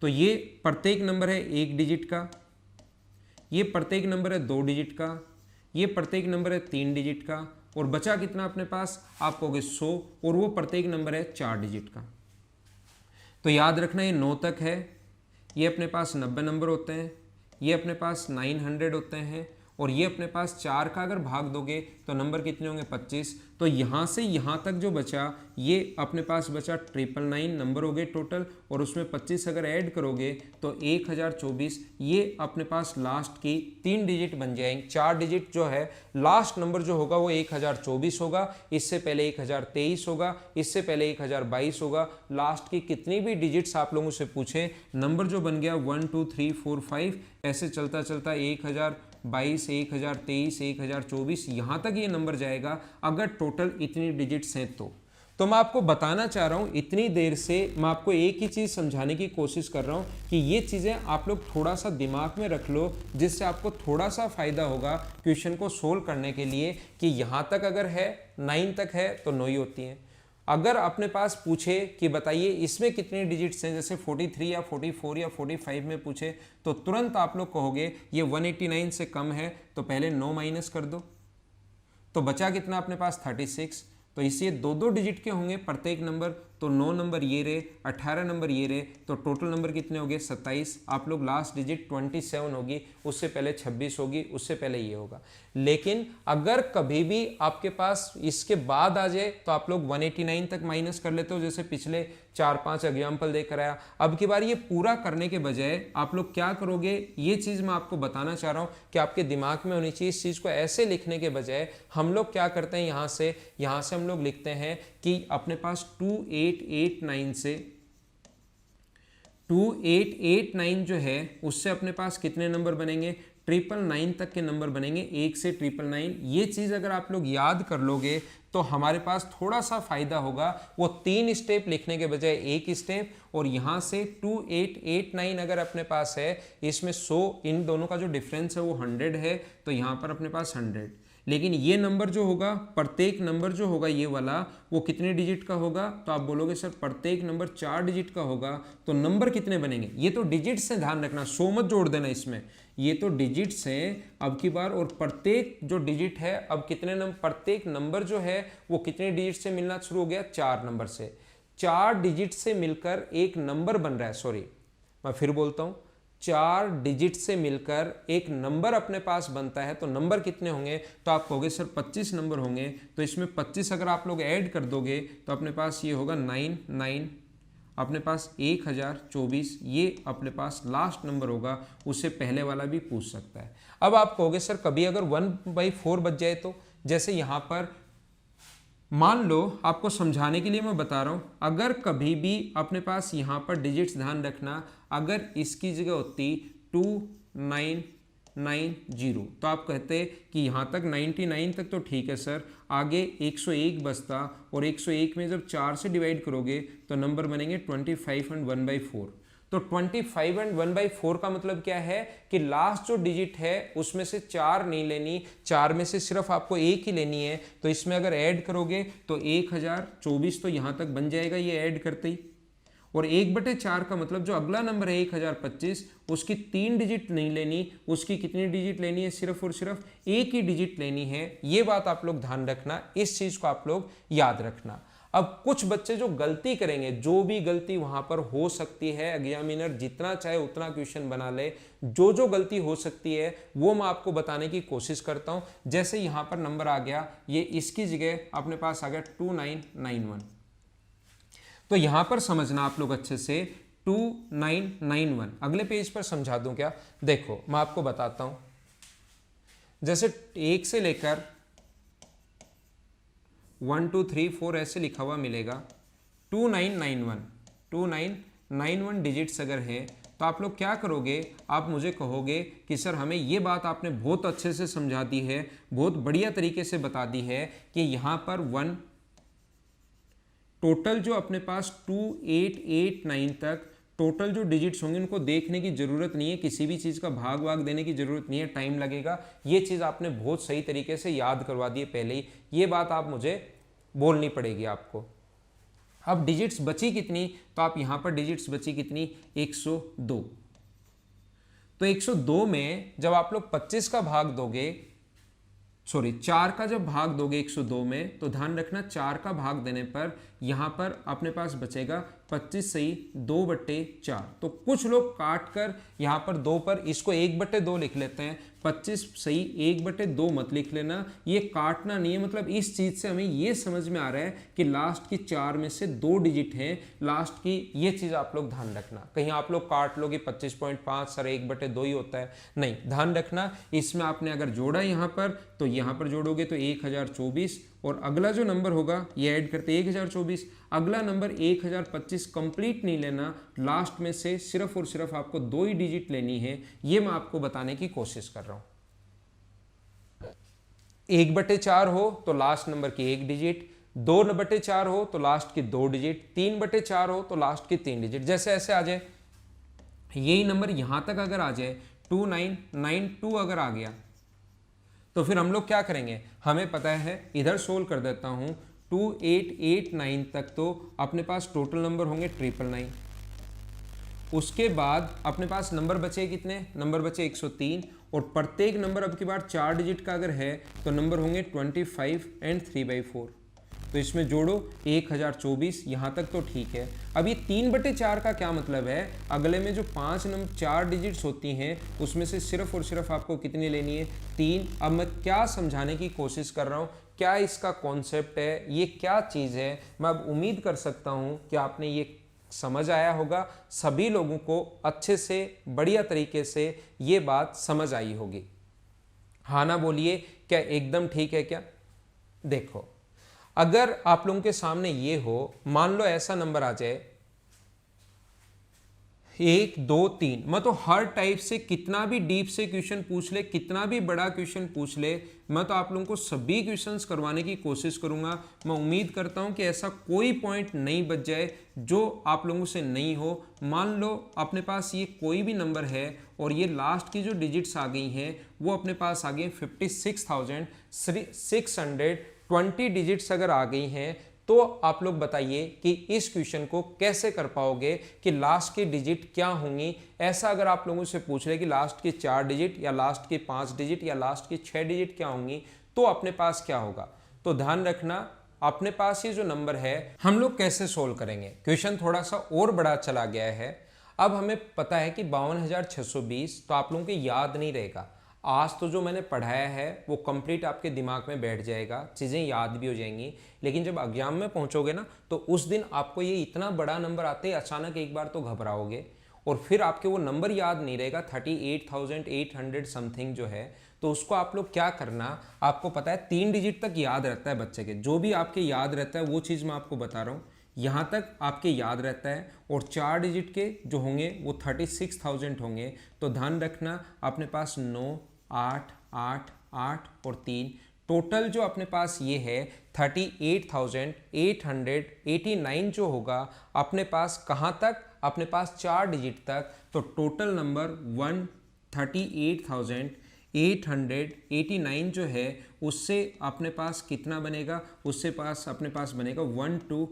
तो ये प्रत्येक नंबर है 1 डिजिट का, ये प्रत्येक नंबर है 2 डिजिट का, ये प्रत्येक नंबर है 3 डिजिट का, और बचा कितना अपने पास, आप कहोगे 100, और वो प्रत्येक नंबर है 4 डिजिट का। तो याद रखना ये 9 तक है, ये अपने पास 90 नंबर होते हैं, ये अपने पास 900 होते हैं, और ये अपने पास 4 का अगर भाग दोगे तो नंबर कितने होंगे 25। तो यहाँ से यहाँ तक जो बचा ये अपने पास बचा 999 नंबर हो गए टोटल, और उसमें 25 अगर ऐड करोगे तो 1024। ये अपने पास लास्ट की 3 डिजिट बन जाएंगे। 4 डिजिट जो है लास्ट नंबर जो होगा वो 1024 होगा, इससे पहले 1023 होगा, इससे पहले 1022 होगा। लास्ट की कितनी भी डिजिट्स आप लोगों से पूछे, नंबर जो बन गया 1 2 3 4 5 ऐसे चलता चलता 1022, 1023, 1024 यहाँ तक ये नंबर जाएगा अगर टोटल इतनी डिजिट्स हैं। तो मैं आपको बताना चाह रहा हूँ, इतनी देर से मैं आपको एक ही चीज़ समझाने की कोशिश कर रहा हूँ कि ये चीज़ें आप लोग थोड़ा सा दिमाग में रख लो, जिससे आपको थोड़ा सा फ़ायदा होगा क्वेश्चन को सोल्व करने के लिए। कि यहाँ तक अगर है 9 तक है तो 9 ही होती हैं। अगर अपने पास पूछे कि बताइए इसमें कितने डिजिट्स हैं, जैसे 43 या 44 या 45 में पूछे, तो तुरंत आप लोग कहोगे ये 189 से कम है, तो पहले 9 माइनस कर दो, तो बचा कितना अपने पास 36। तो इसलिए 2-2 डिजिट के होंगे प्रत्येक नंबर, तो 9 नंबर ये रहे, 18 नंबर ये रहे, तो टोटल नंबर कितने हो गए 27। आप लोग लास्ट डिजिट 27 होगी, उससे पहले 26 होगी, उससे पहले ये होगा। लेकिन अगर कभी भी आपके पास इसके बाद आ जाए तो आप लोग 189 तक माइनस कर लेते हो, जैसे पिछले 4-5 एग्जाम्पल देकर आया। अब की बार ये पूरा करने के बजाय आप लोग क्या करोगे, ये चीज़ मैं आपको बताना चाह रहा हूँ कि आपके दिमाग में होनी चाहिए। इस चीज़ को ऐसे लिखने के बजाय हम लोग क्या करते हैं, यहाँ से हम लोग लिखते हैं कि अपने पास 2889 से 2889 जो है उससे अपने पास कितने नंबर बनेंगे, 999 तक के नंबर बनेंगे, 1 से 999। ये चीज़ अगर आप लोग याद कर लोगे तो हमारे पास थोड़ा सा फायदा होगा। वो 3 स्टेप लिखने के बजाय 1 स्टेप, और यहाँ से 2889 अगर अपने पास है, इसमें 100 इन दोनों का जो डिफरेंस है वो 100 है, तो यहाँ पर अपने पास 100। लेकिन ये नंबर जो होगा, प्रत्येक नंबर जो होगा ये वाला, वो कितने डिजिट का होगा, तो आप बोलोगे सर प्रत्येक नंबर 4 डिजिट का होगा, तो नंबर कितने बनेंगे। ये तो डिजिट से ध्यान रखना, 100 मत जोड़ देना इसमें, ये तो डिजिट्स हैं अब की बार। और प्रत्येक जो डिजिट है अब कितने नंबर, प्रत्येक नंबर जो है वो कितने डिजिट से मिलना शुरू हो गया, 4 नंबर से। 4 डिजिट से मिलकर एक नंबर बन रहा है, सॉरी मैं फिर बोलता हूँ, 4 डिजिट से मिलकर एक नंबर अपने पास बनता है। तो नंबर कितने होंगे, तो आप कहोगे सर 25 नंबर होंगे, तो इसमें 25 अगर आप लोग ऐड कर दोगे तो अपने पास ये होगा 99, अपने पास 1024, ये अपने पास लास्ट नंबर होगा, उससे पहले वाला भी पूछ सकता है। अब आप कहोगे सर कभी अगर 1/4 बच जाए तो, जैसे यहाँ पर मान लो, आपको समझाने के लिए मैं बता रहा हूँ, अगर कभी भी अपने पास यहाँ पर डिजिट्स ध्यान रखना, अगर इसकी जगह होती 2990, तो आप कहते कि यहाँ तक 99 तक तो ठीक है सर, आगे 101 बचता, और 101 में जब 4 से डिवाइड करोगे तो नंबर बनेंगे 25 और 1/4। तो 25 और 1/4 का मतलब क्या है कि लास्ट जो डिजिट है उसमें से 4 नहीं लेनी, 4 में से सिर्फ आपको 1 ही लेनी है। तो इसमें अगर ऐड करोगे तो 1024 तो यहाँ तक बन जाएगा ये ऐड करते ही, और 1/4 का मतलब जो अगला नंबर है 1025, उसकी 3 डिजिट नहीं लेनी, उसकी कितनी डिजिट लेनी है, सिर्फ और सिर्फ 1 ही डिजिट लेनी है। ये बात आप लोग ध्यान रखना, इस चीज़ को आप लोग याद रखना। अब कुछ बच्चे जो गलती करेंगे, जो भी गलती वहां पर हो सकती है, एग्जामिनर जितना चाहे उतना क्वेश्चन बना ले, जो जो गलती हो सकती है वो मैं आपको बताने की कोशिश करता हूं। जैसे यहां पर नंबर आ गया, ये इसकी जगह अपने पास आ गया 2991, तो यहां पर समझना आप लोग अच्छे से 2991। अगले पेज पर समझा दूं क्या? देखो मैं आपको बताता हूं, जैसे 1 से लेकर 1 2 3 4 ऐसे लिखा हुआ मिलेगा। 2991 डिजिट्स अगर है तो आप लोग क्या करोगे, आप मुझे कहोगे कि सर हमें ये बात आपने बहुत अच्छे से समझा दी है, बहुत बढ़िया तरीके से बता दी है कि यहाँ पर 1 टोटल जो अपने पास 2889 तक टोटल जो डिजिट्स होंगे उनको देखने की जरूरत नहीं है, किसी भी चीज़ का भाग वाग देने की जरूरत नहीं है, टाइम लगेगा। ये चीज़ आपने बहुत सही तरीके से याद करवा दी है पहले ही, ये बात आप मुझे बोलनी पड़ेगी आपको। अब डिजिट्स बची कितनी, तो आप यहां पर डिजिट्स बची कितनी, 102। तो 102 में जब आप लोग 25 का भाग दोगे, सॉरी 4 का जब भाग दोगे 102 में, तो ध्यान रखना 4 का भाग देने पर यहां पर अपने पास बचेगा 25 सही 2/4। तो कुछ लोग काट कर यहां पर 2 पर इसको 1/2 लिख लेते हैं, 25 सही 1/2 मत लिख लेना, ये काटना नहीं है। मतलब इस चीज से हमें ये समझ में आ रहा है कि लास्ट की 4 में से 2 डिजिट हैं लास्ट की, ये चीज आप लोग ध्यान रखना। कहीं आप लोग काट लो कि 25.5 सर 1/2 ही होता है, नहीं, ध्यान रखना। इसमें आपने अगर जोड़ा यहां पर, तो यहां पर जोड़ोगे तो 1024, और अगला जो नंबर होगा ये ऐड करते 1024, अगला नंबर 1025 कंप्लीट नहीं लेना, लास्ट में से सिर्फ और सिर्फ आपको 2 ही डिजिट लेनी है, ये मैं आपको बताने की कोशिश कर रहा हूं। 1/4 हो तो लास्ट नंबर की 1 डिजिट, 2/4 हो तो लास्ट की 2 डिजिट, 3/4 हो तो लास्ट की 3 डिजिट। जैसे ऐसे आ जाए, यही नंबर यहां तक अगर आ जाए 2992 अगर आ गया, तो फिर हम लोग क्या करेंगे, हमें पता है, इधर सोल्व कर देता हूं, 2889 तक तो अपने पास टोटल नंबर होंगे 999। उसके बाद अपने पास नंबर बचे कितने, नंबर बचे 103, और प्रत्येक नंबर अब की बार 4 डिजिट का अगर है तो नंबर होंगे 25 एंड 3/4। तो इसमें जोड़ो 1024, यहाँ तक तो ठीक है। अब ये 3/4 का क्या मतलब है, अगले में जो 4 डिजिट्स होती हैं उसमें से सिर्फ और सिर्फ आपको कितनी लेनी है, 3। अब मैं क्या समझाने की कोशिश कर रहा हूँ, क्या इसका कॉन्सेप्ट है, ये क्या चीज़ है, मैं अब उम्मीद कर सकता हूँ कि आपने ये समझ आया होगा, सभी लोगों को अच्छे से बढ़िया तरीके से ये बात समझ आई होगी। हाँ ना बोलिए, क्या एकदम ठीक है क्या? देखो, अगर आप लोगों के सामने ये हो, मान लो ऐसा नंबर आ जाए 1 2 3, मैं तो हर टाइप से कितना भी डीप से क्वेश्चन पूछ ले, कितना भी बड़ा क्वेश्चन पूछ ले, मैं तो आप लोगों को सभी क्वेश्चंस करवाने की कोशिश करूंगा। मैं उम्मीद करता हूं कि ऐसा कोई पॉइंट नहीं बच जाए जो आप लोगों से नहीं हो। मान लो अपने पास ये कोई भी नंबर है और ये लास्ट की जो डिजिट्स आ गई हैं वो अपने पास आ गई 56,620 डिजिट्स अगर आ गई हैं, तो आप लोग बताइए कि इस क्वेश्चन को कैसे कर पाओगे कि लास्ट की डिजिट क्या होंगी। ऐसा अगर आप लोगों से पूछ ले कि लास्ट की 4 डिजिट या लास्ट की 5 डिजिट या लास्ट की 6 डिजिट क्या होंगी, तो अपने पास क्या होगा। तो ध्यान रखना, अपने पास ये जो नंबर है हम लोग कैसे सोल्व करेंगे। क्वेश्चन थोड़ा सा और बड़ा चला गया है। अब हमें पता है कि 52,620 तो आप लोगों को याद नहीं रहेगा। आज तो जो मैंने पढ़ाया है वो कंप्लीट आपके दिमाग में बैठ जाएगा, चीज़ें याद भी हो जाएंगी, लेकिन जब एग्जाम में पहुंचोगे ना तो उस दिन आपको ये इतना बड़ा नंबर आते ही अचानक एक बार तो घबराओगे और फिर आपके वो नंबर याद नहीं रहेगा 38,800 समथिंग जो है। तो उसको आप लोग क्या करना, आपको पता है 3 डिजिट तक याद रहता है बच्चे के, जो भी आपके याद रहता है वो चीज़ मैं आपको बता रहा हूँ, यहाँ तक आपके याद रहता है। और 4 डिजिट के जो होंगे वो 36,000 होंगे। तो ध्यान रखना अपने पास 9 8 8 8 और 3 टोटल जो अपने पास ये है 38,889 जो होगा अपने पास कहाँ तक, अपने पास 4 डिजिट तक। तो टोटल नंबर 138,889 जो है उससे अपने पास कितना बनेगा, उससे पास अपने पास बनेगा 1 2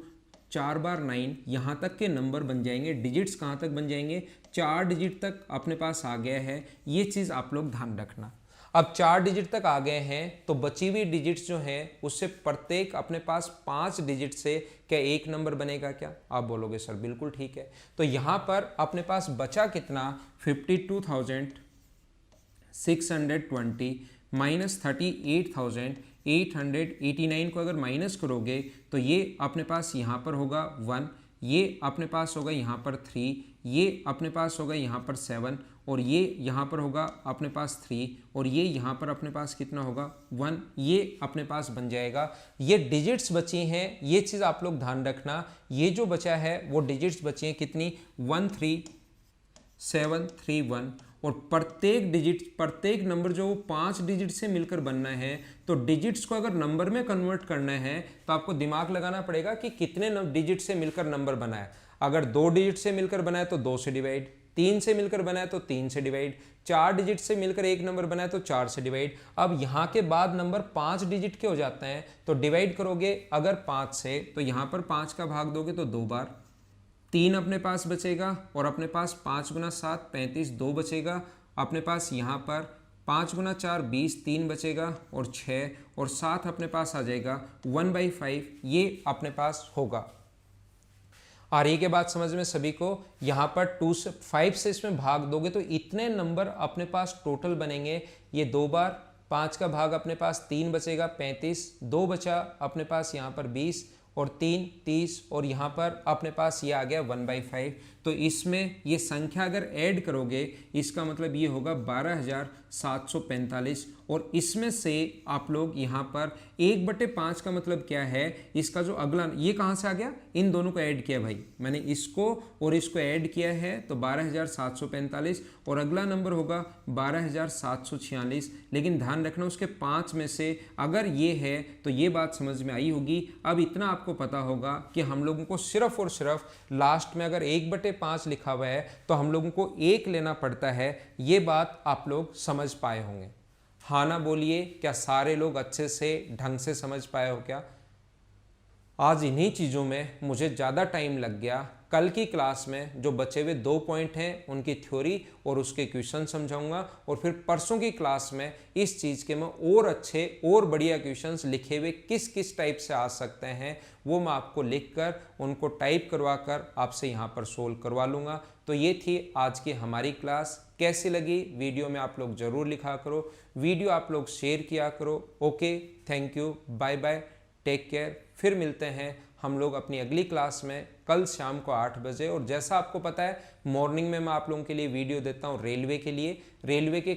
4 बार 9, यहाँ तक के नंबर बन जाएंगे। डिजिट्स कहाँ तक बन जाएंगे, 4 डिजिट तक अपने पास आ गया है। ये चीज़ आप लोग ध्यान रखना। अब 4 डिजिट तक आ गए हैं तो बची हुई डिजिट्स जो हैं उससे प्रत्येक अपने पास 5 डिजिट से क्या एक नंबर बनेगा क्या? आप बोलोगे सर बिल्कुल ठीक है। तो यहाँ पर अपने पास बचा कितना 52,620 माइनस 38,889 को अगर माइनस करोगे तो ये अपने पास यहाँ पर होगा 1, ये अपने पास होगा यहाँ पर 3, ये अपने पास होगा यहाँ पर 7 और ये यहाँ पर होगा अपने पास 3 और ये यहाँ पर अपने पास कितना होगा 1, ये अपने पास बन जाएगा। ये डिजिट्स बची हैं, ये चीज़ आप लोग ध्यान रखना, ये जो बचा है वो डिजिट्स बची हैं कितनी 13731 और प्रत्येक डिजिट प्रत्येक नंबर जो 5 डिजिट से मिलकर बनना है तो डिजिट्स को अगर नंबर में कन्वर्ट करना है तो आपको दिमाग लगाना पड़ेगा कि कितने डिजिट से मिलकर नंबर बना है। अगर 2 डिजिट से मिलकर बना है तो 2 से डिवाइड, 3 से मिलकर बना है तो 3 से डिवाइड, 4 डिजिट से मिलकर एक नंबर बना है तो 4 से डिवाइड। अब यहाँ के बाद नंबर 5 डिजिट के हो जाते हैं तो डिवाइड करोगे अगर 5 से तो यहाँ पर 5 का भाग दोगे तो 2 बार, 3 अपने पास बचेगा और अपने पास 5 गुना 7 35 2 बचेगा, अपने पास यहाँ पर 5 गुना 4 20 3 बचेगा और 6 और 7 अपने पास आ जाएगा 1/5, ये अपने पास होगा। और ये के बाद समझ में सभी को यहाँ पर 2 से 5 से इसमें भाग दोगे तो इतने नंबर अपने पास टोटल बनेंगे। ये 2 बार, 5 का भाग अपने पास 3 बचेगा 35, 2 बचा अपने पास यहाँ पर 20 और 3 30 और यहाँ पर अपने पास ये आ गया 1/5। तो इसमें ये संख्या अगर ऐड करोगे इसका मतलब ये होगा 12,745 और इसमें से आप लोग यहाँ पर 1/5 का मतलब क्या है, इसका जो अगला ये कहाँ से आ गया, इन दोनों को ऐड किया भाई मैंने, इसको और इसको ऐड किया है तो 12,745 और अगला नंबर होगा 12,746। लेकिन ध्यान रखना उसके 5 में से अगर ये है तो ये बात समझ में आई होगी। अब इतना आपको पता होगा कि हम लोगों को सिर्फ और सिर्फ लास्ट में अगर 1/5 लिखा हुआ है तो हम लोगों को 1 लेना पड़ता है। ये बात आप लोग समझ पाए होंगे, हाँ ना बोलिए? क्या सारे लोग अच्छे से ढंग से समझ पाए हो क्या? आज इन्हीं चीज़ों में मुझे ज़्यादा टाइम लग गया। कल की क्लास में जो बचे हुए 2 पॉइंट हैं उनकी थ्योरी और उसके क्वेश्चन समझाऊंगा और फिर परसों की क्लास में इस चीज़ के मैं और अच्छे और बढ़िया क्वेश्चंस लिखे हुए किस किस टाइप से आ सकते हैं वो मैं आपको लिखकर उनको टाइप करवा कर आपसे यहाँ पर सोल्व करवा लूँगा। तो ये थी आज की हमारी क्लास। कैसी लगी वीडियो में आप लोग ज़रूर लिखा करो, वीडियो आप लोग शेयर किया करो। Okay, thank you, bye bye, take care. फिर मिलते हैं हम लोग अपनी अगली क्लास में कल शाम को 8 बजे। और जैसा आपको पता है मॉर्निंग में मैं आप लोगों के लिए वीडियो देता हूँ रेलवे के लिए। रेलवे के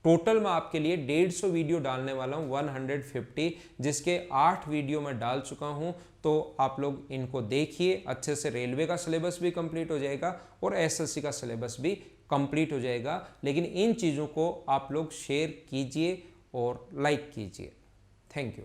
टोटल मैं आपके लिए 150 वीडियो डालने वाला हूँ, 150, जिसके 8 वीडियो मैं डाल चुका हूँ। तो आप लोग इनको देखिए, अच्छे से रेलवे का सिलेबस भी कंप्लीट हो जाएगा और एसएससी का सिलेबस भी कंप्लीट हो जाएगा। लेकिन इन चीज़ों को आप लोग शेयर कीजिए और लाइक कीजिए। Thank you.